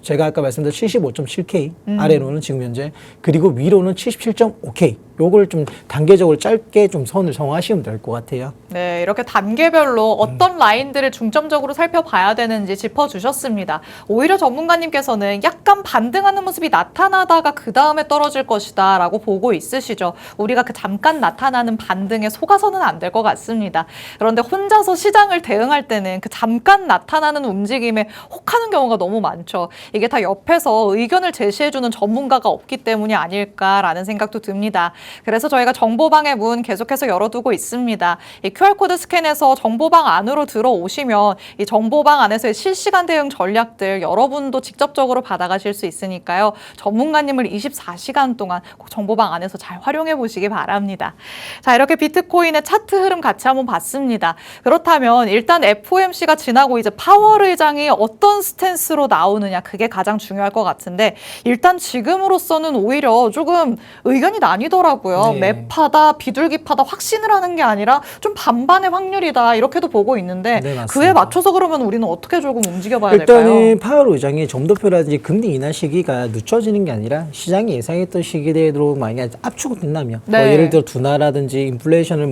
제가 아까 말씀드린 75.7K 아래로는 지금 현재 그리고 위로는 77.5K 요걸 좀 단계적으로 짧게 좀 선을 정하시면 될 것 같아요. 네, 이렇게 단계별로 어떤 라인들을 중점적으로 살펴봐야 되는지 짚어주셨습니다. 오히려 전문가님께서는 약간 반등하는 모습이 나타나다가 그 다음에 떨어질 것이다 라고 보고 있으시죠. 우리가 그 잠깐 나타나는 반등에 속아서는 안 될 것 같습니다. 그런데 혼자서 시장을 대응할 때는 그 잠깐 나타나는 움직임에 혹하는 경우가 너무 많죠. 이게 다 옆에서 의견을 제시해주는 전문가가 없기 때문이 아닐까라는 생각도 듭니다. 그래서 저희가 정보방의 문 계속해서 열어두고 있습니다. 이 QR코드 스캔해서 정보방 안으로 들어오시면 이 정보방 안에서의 실시간 대응 전략들 여러분도 직접적으로 받아가실 수 있으니까요. 전문가님을 24시간 동안 꼭 정보방 안에서 잘 활용해 보시기 바랍니다. 자, 이렇게 비트코인의 차트 흐름 같이 한번 봤습니다. 그렇다면 일단 FOMC가 지나고 이제 파월 의장이 어떤 스탠스로 나오느냐 그게 가장 중요할 것 같은데 일단 지금으로서는 오히려 조금 의견이 나뉘더라고요. 네. 매파다, 비둘기파다 확신을 하는 게 아니라 좀 반반의 확률이다 이렇게도 보고 있는데 네, 맞습니다. 그에 맞춰서 그러면 우리는 어떻게 조금 움직여봐야 될까요? 일단은 파월 의장이 점도표라든지 금리 인하 시기가 늦춰지는 게 아니라 시장이 예상했던 시기대로 만약 압축이 된다면 네. 뭐 예를 들어 둔화라든지 인플레이션을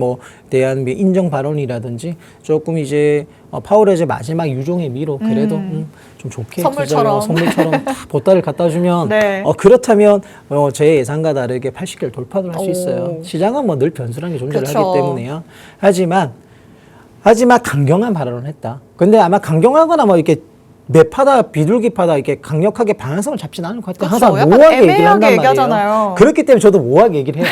대한 인정 발언이라든지 조금 이제 파월 의장 마지막 유종의 미로 그래도 좀 좋게 선물처럼 다 보따리를 갖다 주면 네. 그렇다면 제 예상과 다르게 80개를 돌파를 할 수 있어요. 시장은 늘 변수라는 게 존재를 그쵸. 하기 때문에요. 하지만 하지만 강경한 발언을 했다. 근데 아마 강경하거나 뭐 이렇게 매파다 비둘기파다 이렇게 강력하게 방향성을 잡지는 않을 것 같아요. 그렇죠. 항상 약간 모호하게 얘기를 애매하게 한단 말이에요. 얘기하잖아요. 그렇기 때문에 저도 모호하게 얘기를 해요.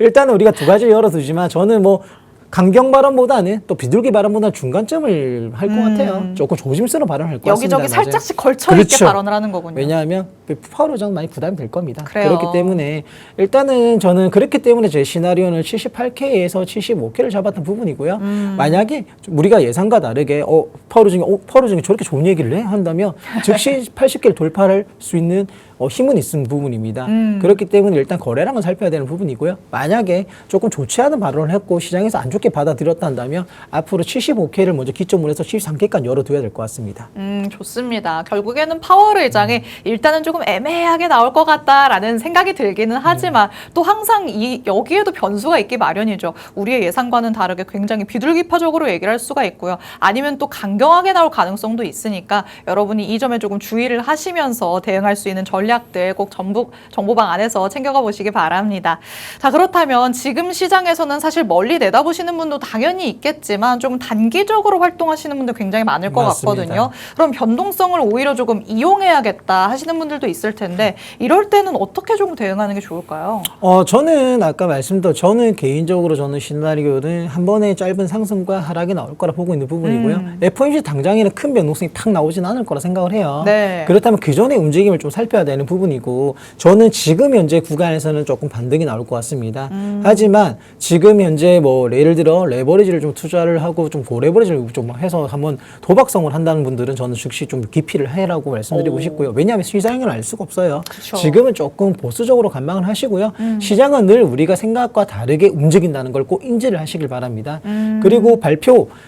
일단은 우리가 두 가지를 열어두지만 저는 뭐 강경 발언보다는 또 비둘기 발언보다는 중간점을 할 것 같아요. 조금 조심스러운 발언을 할 것 같습니다. 여기저기 살짝씩 걸쳐있게 그렇죠. 발언을 하는 거군요. 왜냐하면 파워로 저는 많이 부담이 될 겁니다. 그래요. 그렇기 때문에 일단은 저는 그렇기 때문에 제 시나리오는 78K에서 75K를 잡았던 부분이고요. 만약에 우리가 예상과 다르게 파워로 중에 저렇게 좋은 얘기를 해? 한다면 즉시 80K를 돌파할 수 있는 힘은 있는 부분입니다. 그렇기 때문에 일단 거래량을 살펴야 되는 부분이고요. 만약에 조금 좋지 않은 발언을 했고 시장에서 안 좋게 받아들였다 한다면 앞으로 75K를 먼저 기점으로 해서 73K까지 열어둬야 될 것 같습니다. 좋습니다. 결국에는 파월 의장이 일단은 조금 애매하게 나올 것 같다라는 생각이 들기는 하지만 또 항상 여기에도 변수가 있기 마련이죠. 우리의 예상과는 다르게 굉장히 비둘기파적으로 얘기를 할 수가 있고요. 아니면 또 강경하게 나올 가능성도 있으니까 여러분이 이 점에 조금 주의를 하시면서 대응할 수 있는 전략들 꼭 정보방 안에서 챙겨가 보시기 바랍니다. 자, 그렇다면 지금 시장에서는 사실 멀리 내다보시는 분도 당연히 있겠지만 좀 단기적으로 활동하시는 분들 굉장히 많을 것 맞습니다. 같거든요. 그럼 변동성을 오히려 조금 이용해야겠다 하시는 분들도 있을 텐데 이럴 때는 어떻게 조금 대응하는 게 좋을까요? 저는 아까 말씀드린 저는 개인적으로 저는 시나리오는 한 번에 짧은 상승과 하락이 나올 거라 보고 있는 부분이고요. FOMC 당장에는 큰 변동성이 탁 나오진 않을 거라 생각을 해요. 네. 그렇다면 그 전에 움직임을 좀 살펴야 되는 부분이고 저는 지금 현재 구간에서는 조금 반등이 나올 것 같습니다. 하지만 지금 현재 뭐 예를 들어 레버리지를 좀 투자를 하고 좀 고레버리지를 좀 해서 한번 도박성을 한다는 분들은 저는 즉시 좀 기피를 해라고 말씀드리고 싶고요. 왜냐하면 시장을 알 수가 없어요. 그쵸. 지금은 조금 보수적으로 관망을 하시고요. 시장은 늘 우리가 생각과 다르게 움직인다는 걸 꼭 인지를 하시길 바랍니다. 그리고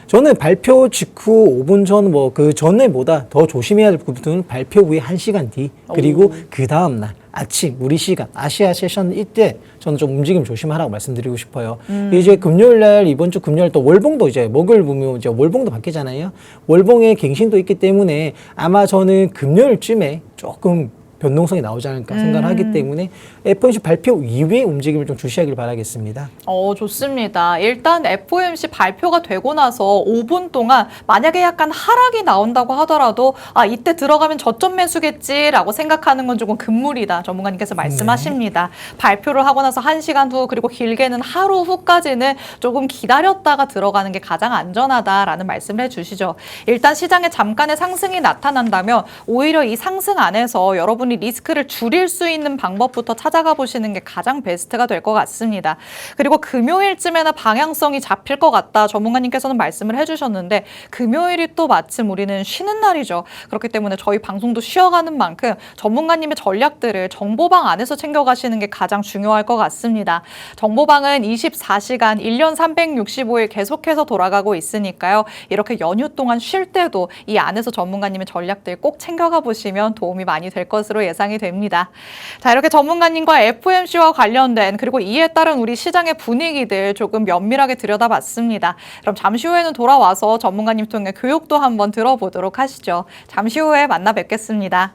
저는 발표 직후 5분 전 뭐 그 전에보다 더 조심해야 될 부분은 발표 후에 1시간 뒤 그리고 그 다음날 아침 우리 시간 아시아 세션 이때 저는 좀 움직임 조심하라고 말씀드리고 싶어요. 이제 금요일날 이번 주 금요일 또 월봉도 이제 목요일 보면 이제 월봉도 바뀌잖아요. 월봉의 갱신도 있기 때문에 아마 저는 금요일쯤에 조금 변동성이 나오지 않을까 생각을 하기 때문에 FOMC 발표 이후의 움직임을 좀 주시하길 바라겠습니다. 좋습니다. 일단 FOMC 발표가 되고 나서 5분 동안 만약에 약간 하락이 나온다고 하더라도 이때 들어가면 저점 매수겠지라고 생각하는 건 조금 금물이다. 전문가님께서 말씀하십니다. 발표를 하고 나서 1시간 후 그리고 길게는 하루 후까지는 조금 기다렸다가 들어가는 게 가장 안전하다라는 말씀을 해주시죠. 일단 시장에 잠깐의 상승이 나타난다면 오히려 이 상승 안에서 여러분이 리스크를 줄일 수 있는 방법부터 찾아가 보시는 게 가장 베스트가 될 것 같습니다. 그리고 금요일쯤에나 방향성이 잡힐 것 같다. 전문가님께서는 말씀을 해주셨는데 금요일이 또 마침 우리는 쉬는 날이죠. 그렇기 때문에 저희 방송도 쉬어가는 만큼 전문가님의 전략들을 정보방 안에서 챙겨가시는 게 가장 중요할 것 같습니다. 정보방은 24시간 1년 365일 계속해서 돌아가고 있으니까요. 이렇게 연휴 동안 쉴 때도 이 안에서 전문가님의 전략들 꼭 챙겨가 보시면 도움이 많이 될 것으로 예상이 됩니다. 자, 이렇게 전문가님과 FOMC와 관련된 그리고 이에 따른 우리 시장의 분위기들 조금 면밀하게 들여다봤습니다. 그럼 잠시 후에는 돌아와서 전문가님 통해 교육도 한번 들어보도록 하시죠. 잠시 후에 만나 뵙겠습니다.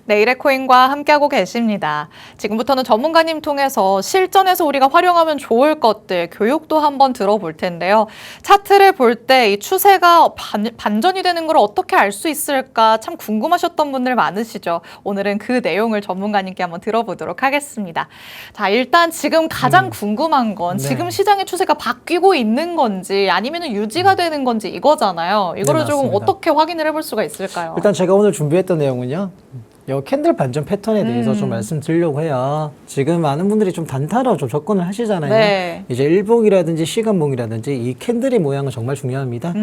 내일의 코인과 함께하고 계십니다. 지금부터는 전문가님 통해서 실전에서 우리가 활용하면 좋을 것들, 교육도 한번 들어볼 텐데요. 차트를 볼 때 이 추세가 반전이 되는 걸 어떻게 알 수 있을까 참 궁금하셨던 분들 많으시죠. 오늘은 그 내용을 전문가님께 한번 들어보도록 하겠습니다. 자, 일단 지금 가장 궁금한 건 네. 지금 시장의 추세가 바뀌고 있는 건지 아니면 유지가 되는 건지 이거잖아요. 이거를 조금 맞습니다. 어떻게 확인을 해볼 수가 있을까요? 일단 제가 오늘 준비했던 내용은요. 이 캔들 반전 패턴에 대해서 좀 말씀드리려고 해요. 지금 많은 분들이 좀 단타로 좀 접근을 하시잖아요. 네. 이제 일봉이라든지 시간봉이라든지 이 캔들의 모양은 정말 중요합니다.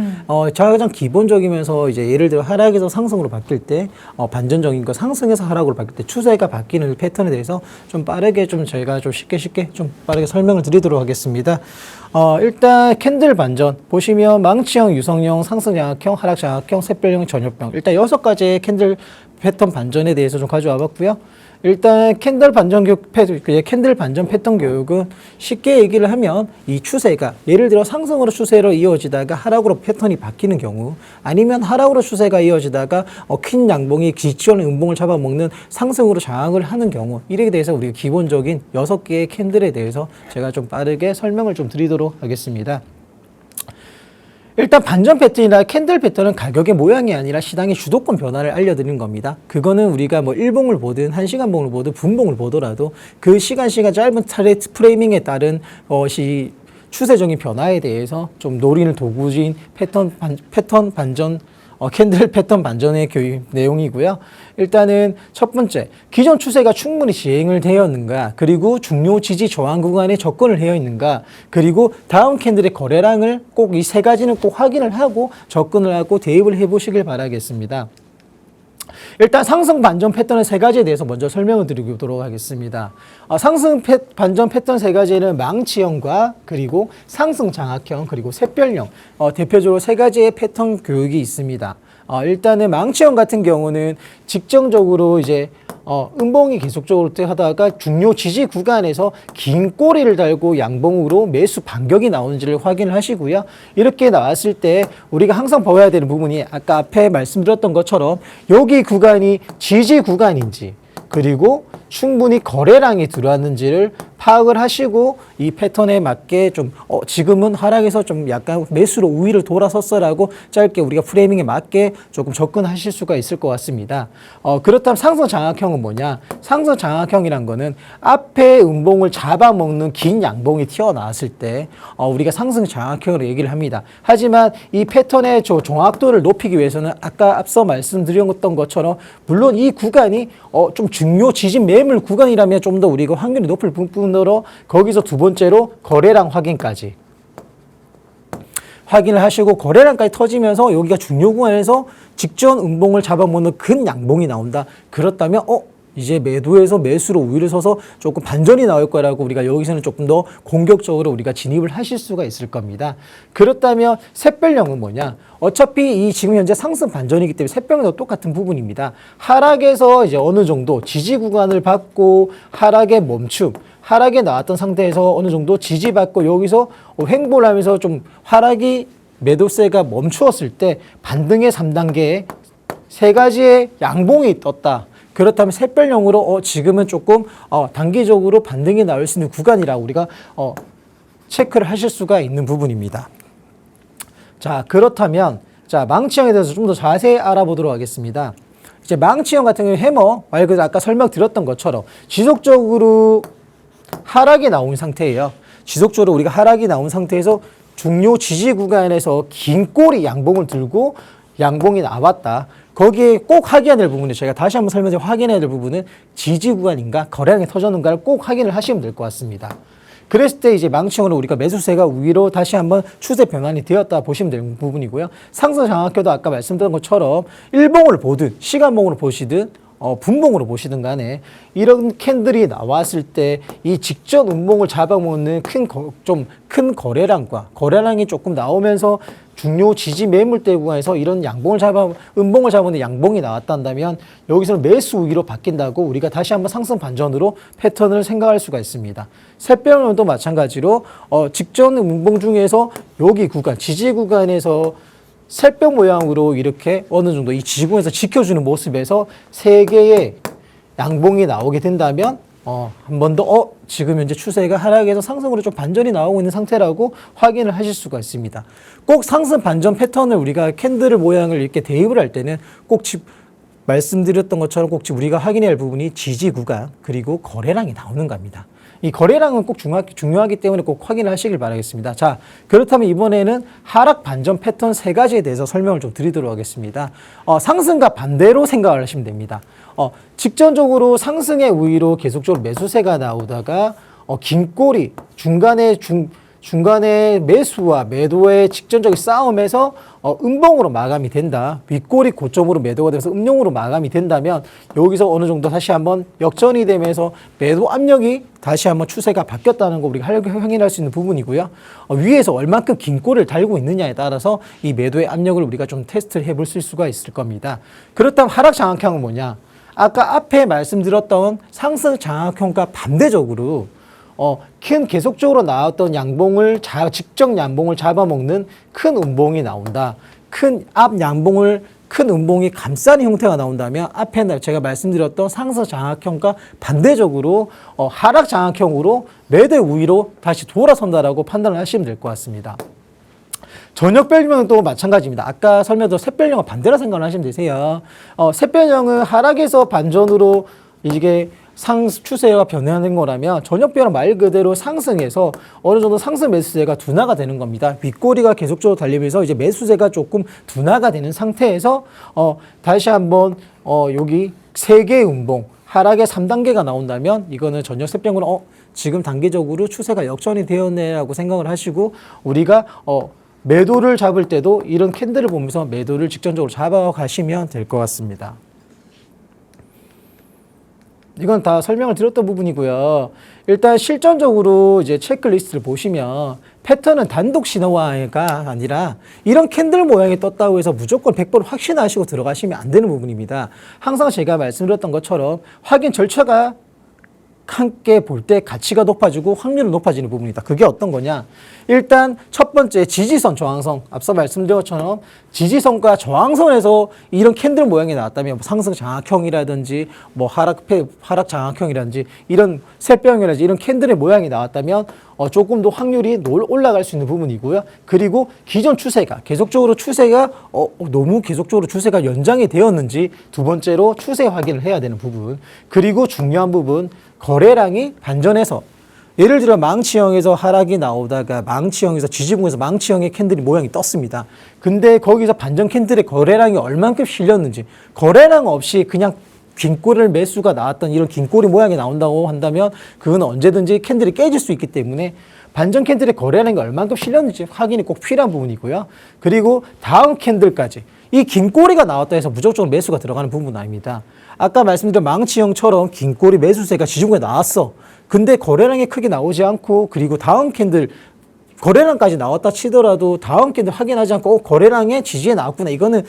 가장 기본적이면서 이제 예를 들어 하락에서 상승으로 바뀔 때 반전적인 거 상승에서 하락으로 바뀔 때 추세가 바뀌는 패턴에 대해서 좀 빠르게 좀 저희가 좀 쉽게 좀 빠르게 설명을 드리도록 하겠습니다. 일단 캔들 반전 보시면 망치형, 유성형, 상승 장악형, 하락 장악형, 샛별형, 전엽형 일단 6가지의 캔들 패턴 반전에 대해서 좀 가져와 봤고요. 일단 캔들 반전 패턴 교육은 쉽게 얘기를 하면 이 추세가 예를 들어 상승으로 추세로 이어지다가 하락으로 패턴이 바뀌는 경우 아니면 하락으로 추세가 이어지다가 큰 양봉이 지지원 음봉을 잡아먹는 상승으로 장악을 하는 경우 이에 대해서 우리가 기본적인 6개의 캔들에 대해서 제가 좀 빠르게 설명을 좀 드리도록 하겠습니다. 일단 반전 패턴이나 캔들 패턴은 가격의 모양이 아니라 시장의 주도권 변화를 알려드리는 겁니다. 그거는 우리가 뭐 일봉을 보든 1시간봉을 보든 분봉을 보더라도 그 시간 짧은 차트 프레이밍에 따른 것이 추세적인 변화에 대해서 좀 노리는 도구인 패턴 반전 캔들 패턴 반전의 교육 내용이고요. 일단은 첫 번째, 기존 추세가 충분히 시행을 되었는가, 그리고 중요 지지 저항 구간에 접근을 되어 있는가, 그리고 다음 캔들의 거래량을 꼭 이 3가지는 꼭 확인을 하고 접근을 하고 대입을 해보시길 바라겠습니다. 일단 상승 반전 패턴의 3가지에 대해서 먼저 설명을 드리도록 하겠습니다. 상승 반전 패턴 3가지는 망치형과 그리고 상승 장악형 그리고 샛별형 대표적으로 3가지의 패턴 교육이 있습니다. 일단은 망치형 같은 경우는 직정적으로 이제 음봉이 계속적으로 하다가 중요 지지 구간에서 긴 꼬리를 달고 양봉으로 매수 반격이 나오는지를 확인을 하시고요. 이렇게 나왔을 때 우리가 항상 봐야 되는 부분이 아까 앞에 말씀드렸던 것처럼 여기 구간이 지지 구간인지 그리고 충분히 거래량이 들어왔는지를 파악을 하시고 이 패턴에 맞게 좀 지금은 하락에서 좀 약간 매수로 우위를 돌아섰어라고 짧게 우리가 프레이밍에 맞게 조금 접근하실 수가 있을 것 같습니다. 그렇다면 상승 장악형은 뭐냐? 상승 장악형이란 거는 앞에 음봉을 잡아먹는 긴 양봉이 튀어나왔을 때 우리가 상승 장악형으로 얘기를 합니다. 하지만 이 패턴의 정확도를 높이기 위해서는 아까 앞서 말씀드렸던 것처럼 물론 이 구간이 좀 중요 지진 매물 구간이라면 좀 더 우리가 확률이 높을 부분으로 거기서 두 번째로 거래량 확인까지 확인을 하시고 거래량까지 터지면서 여기가 중요 구간에서 직전 음봉을 잡아먹는 큰 양봉이 나온다. 그렇다면 이제 매도에서 매수로 우위를 서서 조금 반전이 나올 거라고 우리가 여기서는 조금 더 공격적으로 우리가 진입을 하실 수가 있을 겁니다. 그렇다면 샛별형은 뭐냐? 어차피 이 지금 현재 상승 반전이기 때문에 샛별형도 똑같은 부분입니다. 하락에서 이제 어느 정도 지지 구간을 받고 하락의 멈춤, 하락에 나왔던 상태에서 어느 정도 지지받고 여기서 횡보를 하면서 좀 하락이 매도세가 멈추었을 때 반등의 3단계에 3가지의 양봉이 떴다. 그렇다면 샛별형으로 지금은 조금 단기적으로 반등이 나올 수 있는 구간이라 우리가 체크를 하실 수가 있는 부분입니다. 자, 그렇다면 망치형에 대해서 좀 더 자세히 알아보도록 하겠습니다. 이제 망치형 같은 경우 해머 말 그대로 아까 설명드렸던 것처럼 지속적으로 하락이 나온 상태예요. 지속적으로 우리가 하락이 나온 상태에서 중요 지지 구간에서 긴 꼬리 양봉을 들고 양봉이 나왔다. 거기에 꼭 확인해야 될 부분이 제가 다시 한번 설명해서 확인해야 될 부분은 지지 구간인가 거래량이 터졌는가를 꼭 확인을 하시면 될 것 같습니다. 그랬을 때 이제 망치형으로 우리가 매수세가 위로 다시 한번 추세 변환이 되었다 보시면 되는 부분이고요. 상승 장악형도 아까 말씀드린 것처럼 일봉을 보든 시간봉으로 보시든 분봉으로 보시든 간에 이런 캔들이 나왔을 때 이 직전 음봉을 잡아먹는 좀 큰 거래량이 조금 나오면서 중요 지지 매물대 구간에서 이런 음봉을 잡아먹는 양봉이 나왔다면 여기서는 매수 우위로 바뀐다고 우리가 다시 한번 상승 반전으로 패턴을 생각할 수가 있습니다. 샛별형도 마찬가지로 직전 음봉 중에서 여기 구간 지지 구간에서 샛별 모양으로 이렇게 어느 정도 이 지지구에서 지켜주는 모습에서 3개의 양봉이 나오게 된다면 한 번 더 지금 현재 추세가 하락에서 상승으로 좀 반전이 나오고 있는 상태라고 확인을 하실 수가 있습니다. 꼭 상승 반전 패턴을 우리가 캔들 모양을 이렇게 대입을 할 때는 꼭 말씀드렸던 것처럼 꼭 우리가 확인해야 할 부분이 지지 구간 그리고 거래량이 나오는 겁니다. 이 거래량은 꼭 중요하기 때문에 꼭 확인을 하시길 바라겠습니다. 자, 그렇다면 이번에는 하락 반전 패턴 세 가지에 대해서 설명을 좀 드리도록 하겠습니다. 상승과 반대로 생각을 하시면 됩니다. 직전적으로 상승의 우위로 계속적으로 매수세가 나오다가 긴 꼬리 중간에 매수와 매도의 직전적인 싸움에서 음봉으로 마감이 된다. 윗꼬리 고점으로 매도가 되면서 음용으로 마감이 된다면 여기서 어느 정도 다시 한번 역전이 되면서 매도 압력이 다시 한번 추세가 바뀌었다는 거 우리가 확인할 수 있는 부분이고요. 위에서 얼만큼 긴 꼬리를 달고 있느냐에 따라서 이 매도의 압력을 우리가 좀 테스트를 해볼 수가 있을 겁니다. 그렇다면 하락 장악형은 뭐냐? 아까 앞에 말씀드렸던 상승 장악형과 반대적으로 계속적으로 나왔던 양봉을 직접 양봉을 잡아먹는 큰 음봉이 나온다. 큰 음봉이 감싸는 형태가 나온다면 앞에 제가 말씀드렸던 상승 장악형과 반대적으로 하락 장악형으로 매대 우위로 다시 돌아선다라고 판단을 하시면 될 것 같습니다. 저녁별명은 또 마찬가지입니다. 아까 설명드린 샛별명과 반대라 생각을 하시면 되세요. 샛별명은 하락에서 반전으로 이게 추세가 변화하는 거라면 저녁별은 말 그대로 상승해서 어느 정도 상승 매수세가 둔화가 되는 겁니다. 윗꼬리가 계속적으로 달리면서 이제 매수세가 조금 둔화가 되는 상태에서 다시 한번 여기 3개의 음봉 하락의 3단계가 나온다면 이거는 저녁 샛별명으로 지금 단계적으로 추세가 역전이 되었네라고 생각을 하시고 우리가 매도를 잡을 때도 이런 캔들을 보면서 매도를 직전적으로 잡아가시면 될 것 같습니다. 이건 다 설명을 드렸던 부분이고요. 일단 실전적으로 이제 체크리스트를 보시면 패턴은 단독 신호화가 아니라 이런 캔들 모양이 떴다고 해서 무조건 100% 확신하시고 들어가시면 안 되는 부분입니다. 항상 제가 말씀드렸던 것처럼 확인 절차가 함께 볼 때 가치가 높아지고 확률은 높아지는 부분이다. 그게 어떤 거냐? 일단 첫 번째 지지선, 저항선. 앞서 말씀드린 것처럼 지지선과 저항선에서 이런 캔들 모양이 나왔다면 상승 장악형이라든지 하락 장악형이라든지 이런 샛별형이라든지 이런 캔들의 모양이 나왔다면 조금 더 확률이 올라갈 수 있는 부분이고요. 그리고 기존 추세가 계속적으로 너무 계속적으로 추세가 연장이 되었는지 두 번째로 추세 확인을 해야 되는 부분. 그리고 중요한 부분 거래량이 반전해서 예를 들어 망치형에서 하락이 나오다가 망치형에서 지지봉에서 망치형의 캔들이 모양이 떴습니다. 근데 거기서 반전 캔들의 거래량이 얼만큼 실렸는지 거래량 없이 그냥 긴 꼬리를 매수가 나왔던 이런 긴 꼬리 모양이 나온다고 한다면 그건 언제든지 캔들이 깨질 수 있기 때문에 반전 캔들의 거래량이 얼만큼 실렸는지 확인이 꼭 필요한 부분이고요. 그리고 다음 캔들까지 이 긴 꼬리가 나왔다 해서 무조건 매수가 들어가는 부분은 아닙니다. 아까 말씀드린 망치형처럼 긴 꼬리 매수세가 지지봉에 나왔어. 근데 거래량이 크게 나오지 않고 그리고 다음 캔들 거래량까지 나왔다 치더라도 다음 캔들 확인하지 않고 거래량의 지지에 나왔구나. 이거는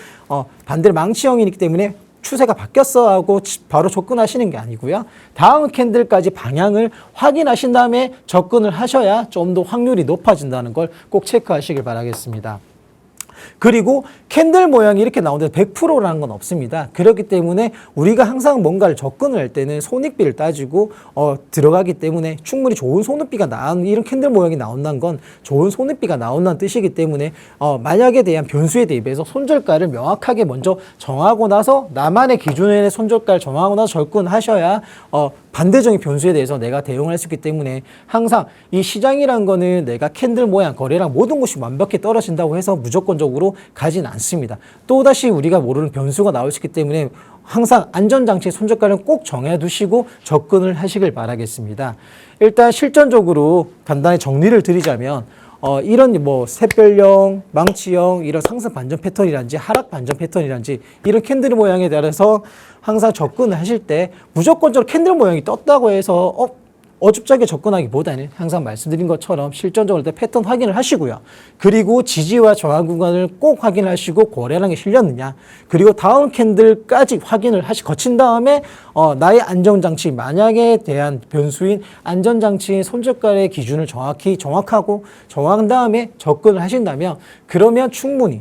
반대로 망치형이기 때문에 추세가 바뀌었어 하고 바로 접근하시는 게 아니고요. 다음 캔들까지 방향을 확인하신 다음에 접근을 하셔야 좀 더 확률이 높아진다는 걸 꼭 체크하시길 바라겠습니다. 그리고 캔들 모양이 이렇게 나오는데 100%라는 건 없습니다. 그렇기 때문에 우리가 항상 뭔가를 접근을 할 때는 손익비를 따지고 들어가기 때문에 충분히 좋은 손익비가 이런 캔들 모양이 나온다는 건 좋은 손익비가 나온다는 뜻이기 때문에 만약에 대한 변수에 대비해서 손절가를 명확하게 먼저 정하고 나서 나만의 기준의 손절가를 정하고 나서 접근하셔야 반대적인 변수에 대해서 내가 대응을 할 수 있기 때문에 항상 이 시장이란 거는 내가 캔들 모양, 거래량 모든 것이 완벽히 떨어진다고 해서 무조건적으로 가진 않습니다. 또다시 우리가 모르는 변수가 나올 수 있기 때문에 항상 안전장치 손절가를 꼭 정해두시고 접근을 하시길 바라겠습니다. 일단 실전적으로 간단히 정리를 드리자면 이런 샛별형, 망치형 이런 상승 반전 패턴이란지 하락 반전 패턴이란지 이런 캔들 모양에 따라서 항상 접근을 하실 때 무조건적으로 캔들 모양이 떴다고 해서 어줍잖게 접근하기보다는 항상 말씀드린 것처럼 실전적으로 패턴 확인을 하시고요. 그리고 지지와 저항 구간을 꼭 확인하시고 거래량이 실렸느냐. 그리고 다음 캔들까지 확인을 거친 다음에 나의 안전장치 만약에 대한 변수인 안전장치의 손절가의 기준을 정확하고 정한 다음에 접근을 하신다면 그러면 충분히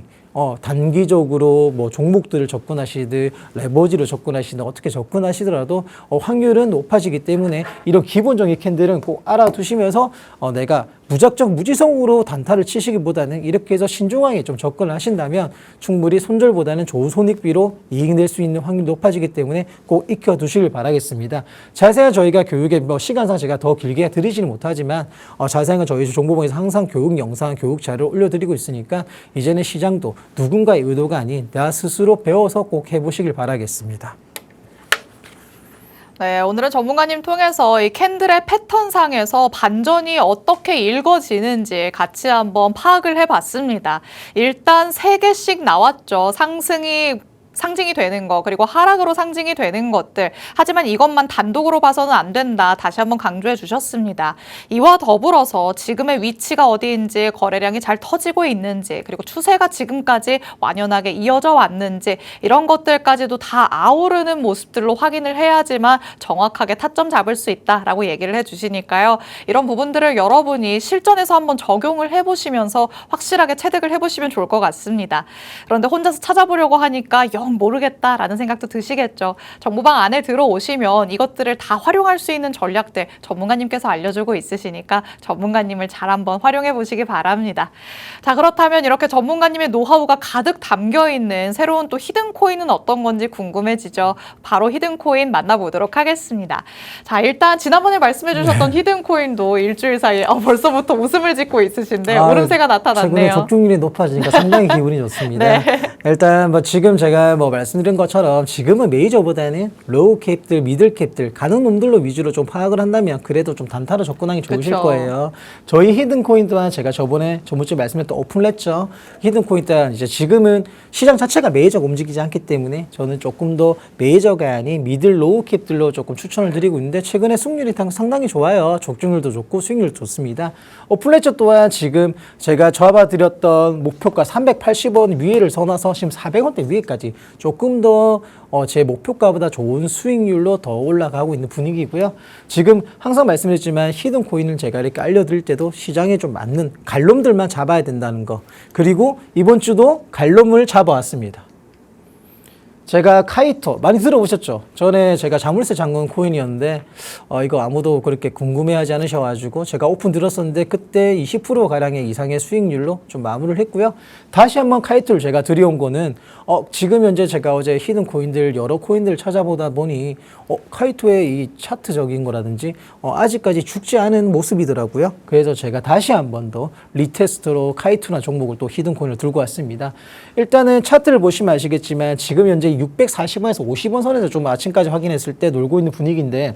단기적으로 뭐 종목들을 접근하시든 레버지를 접근하시든 어떻게 접근하시더라도 확률은 높아지기 때문에 이런 기본적인 캔들은 꼭 알아두시면서 내가 무작정 무지성으로 단타를 치시기보다는 이렇게 해서 신중하게 좀 접근을 하신다면 충분히 손절보다는 좋은 손익비로 이익 낼 수 있는 확률이 높아지기 때문에 꼭 익혀두시길 바라겠습니다. 자세한 저희가 교육에 뭐 시간상 제가 더 길게 드리지는 못하지만 자세한 건 저희 정보방에서 항상 교육 영상, 교육 자료를 올려드리고 있으니까 이제는 시장도 누군가의 의도가 아닌 나 스스로 배워서 꼭 해보시길 바라겠습니다. 네, 오늘은 전문가님 통해서 이 캔들의 패턴상에서 반전이 어떻게 읽어지는지 같이 한번 파악을 해봤습니다. 일단 3개씩 나왔죠. 상징이 되는 거, 그리고 하락으로 상징이 되는 것들. 하지만 이것만 단독으로 봐서는 안 된다. 다시 한번 강조해 주셨습니다. 이와 더불어서 지금의 위치가 어디인지, 거래량이 잘 터지고 있는지, 그리고 추세가 지금까지 완연하게 이어져 왔는지, 이런 것들까지도 다 아우르는 모습들로 확인을 해야지만 정확하게 타점 잡을 수 있다라고 얘기를 해 주시니까요. 이런 부분들을 여러분이 실전에서 한번 적용을 해보시면서 확실하게 체득을 해보시면 좋을 것 같습니다. 그런데 혼자서 찾아보려고 하니까 영 모르겠다라는 생각도 드시겠죠. 정보방 안에 들어오시면 이것들을 다 활용할 수 있는 전략들 전문가님께서 알려주고 있으시니까 전문가님을 잘 한번 활용해 보시기 바랍니다. 자, 그렇다면 이렇게 전문가님의 노하우가 가득 담겨 있는 새로운 또 히든코인은 어떤 건지 궁금해지죠. 바로 히든코인 만나보도록 하겠습니다. 자, 일단 지난번에 말씀해 주셨던 히든코인도 일주일 사이에 벌써부터 웃음을 짓고 있으신데 오름세가 나타났네요. 최근에 적중률이 높아지니까 상당히 기분이 좋습니다. 네. 일단 뭐 지금 제가 뭐 말씀드린 것처럼 지금은 메이저보다는 로우 캡들, 미들 캡들 가는 놈들로 위주로 좀 파악을 한다면 그래도 좀 단타로 접근하기 좋으실 그쵸. 거예요. 저희 히든코인 또한 제가 저번주에 말씀드렸던 오픈렛죠. 히든코인 또한 이제 지금은 시장 자체가 메이저가 움직이지 않기 때문에 저는 조금 더 메이저가 아닌 미들, 로우 캡들로 조금 추천을 드리고 있는데 최근에 수익률이 상당히 좋아요. 적중률도 좋고 수익률도 좋습니다. 오픈렛죠 또한 지금 제가 잡아드렸던 목표가 380원 위에를 서나서 지금 400원대 위에까지 조금 더 제 목표가보다 좋은 수익률로 더 올라가고 있는 분위기고요. 지금 항상 말씀드렸지만 히든코인을 제가 이렇게 알려드릴 때도 시장에 좀 맞는 갈놈들만 잡아야 된다는 거. 그리고 이번 주도 갈놈을 잡아왔습니다. 제가 카이토 많이 들어보셨죠? 전에 제가 자물쇠 잠근 코인이었는데 이거 아무도 그렇게 궁금해하지 않으셔가지고 제가 오픈 들었었는데 그때 20%가량의 이상의 수익률로 좀 마무리를 했고요. 다시 한번 카이토를 제가 들여온 거는 지금 현재 제가 어제 히든 코인들 여러 코인들을 찾아보다 보니 카이토의 이 차트적인 거라든지 아직까지 죽지 않은 모습이더라고요. 그래서 제가 다시 한 번 더 리테스트로 카이토나 종목을 또 히든 코인을 들고 왔습니다. 일단은 차트를 보시면 아시겠지만 지금 현재 640원에서 50원 선에서 좀 아침까지 확인했을 때 놀고 있는 분위기인데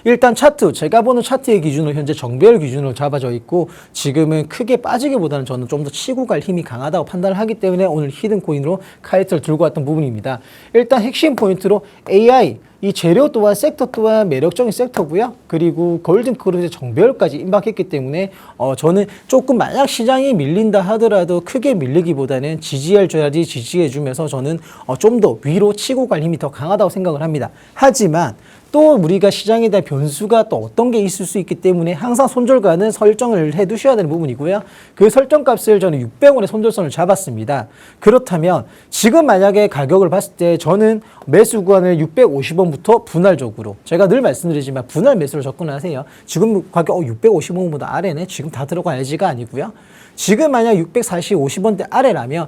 일단 차트, 제가 보는 차트의 기준으로 현재 정배열 기준으로 잡아져 있고 지금은 크게 빠지기보다는 저는 좀 더 치고 갈 힘이 강하다고 판단을 하기 때문에 오늘 히든코인으로 카이트를 들고 왔던 부분입니다. 일단 핵심 포인트로 AI, 이 재료 또한 섹터 또한 매력적인 섹터고요. 그리고 골든 크루즈의 정배열까지 임박했기 때문에 저는 조금 만약 시장이 밀린다 하더라도 크게 밀리기보다는 지지해줘야지 지지해주면서 저는 좀 더 위로 치고 갈 힘이 더 강하다고 생각을 합니다. 하지만 또 우리가 시장에 대한 변수가 또 어떤 게 있을 수 있기 때문에 항상 손절가는 설정을 해 두셔야 되는 부분이고요. 그 설정값을 저는 600원의 손절선을 잡았습니다. 그렇다면 지금 만약에 가격을 봤을 때 저는 매수 구간을 650원부터 분할적으로 제가 늘 말씀드리지만 분할 매수로 접근하세요. 지금 가격 650원보다 아래네. 지금 다 들어가야지가 아니고요. 지금 만약 640, 50원대 아래라면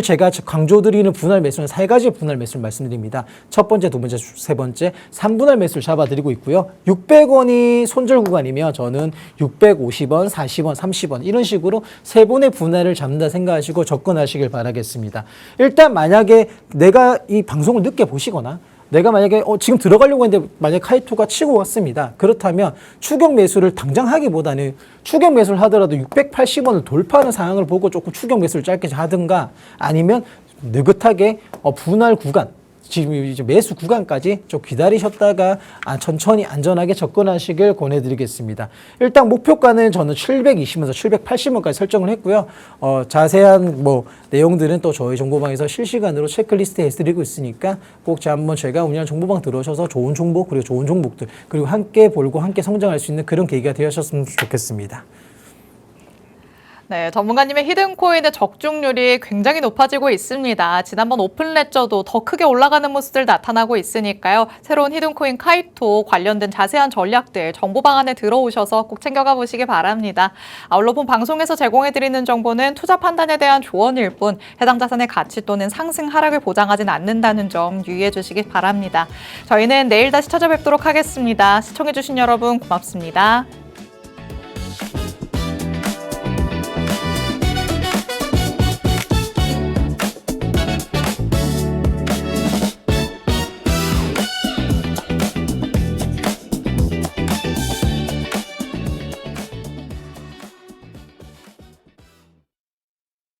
제가 강조드리는 분할 매수는 3가지 분할 매수를 말씀드립니다. 첫 번째, 두 번째, 세 번째 3분할 매수를 잡아드리고 있고요. 600원이 손절 구간이면 저는 650원, 40원, 30원 이런 식으로 세 번의 분할을 잡는다 생각하시고 접근하시길 바라겠습니다. 일단 만약에 내가 이 방송을 늦게 보시거나 내가 만약에 지금 들어가려고 했는데 만약에 카이토가 치고 왔습니다. 그렇다면 추격 매수를 당장 하기보다는 추격 매수를 하더라도 680원을 돌파하는 상황을 보고 조금 추격 매수를 짧게 하든가 아니면 느긋하게 분할 구간 지금 이제 매수 구간까지 좀 기다리셨다가 천천히 안전하게 접근하시길 권해드리겠습니다. 일단 목표가는 저는 720원에서 780원까지 설정을 했고요. 자세한 내용들은 또 저희 정보방에서 실시간으로 체크리스트 해드리고 있으니까 꼭 한번 제가 운영하는 정보방 들어오셔서 좋은 정보 그리고 좋은 종목들 그리고 함께 볼고 함께 성장할 수 있는 그런 계기가 되셨으면 좋겠습니다. 네, 전문가님의 히든코인의 적중률이 굉장히 높아지고 있습니다. 지난번 오픈레저도 더 크게 올라가는 모습들 나타나고 있으니까요. 새로운 히든코인 카이토 관련된 자세한 전략들 정보방 안에 들어오셔서 꼭 챙겨가 보시기 바랍니다. 아울러 본 방송에서 제공해드리는 정보는 투자 판단에 대한 조언일 뿐 해당 자산의 가치 또는 상승 하락을 보장하진 않는다는 점 유의해 주시기 바랍니다. 저희는 내일 다시 찾아뵙도록 하겠습니다. 시청해주신 여러분 고맙습니다.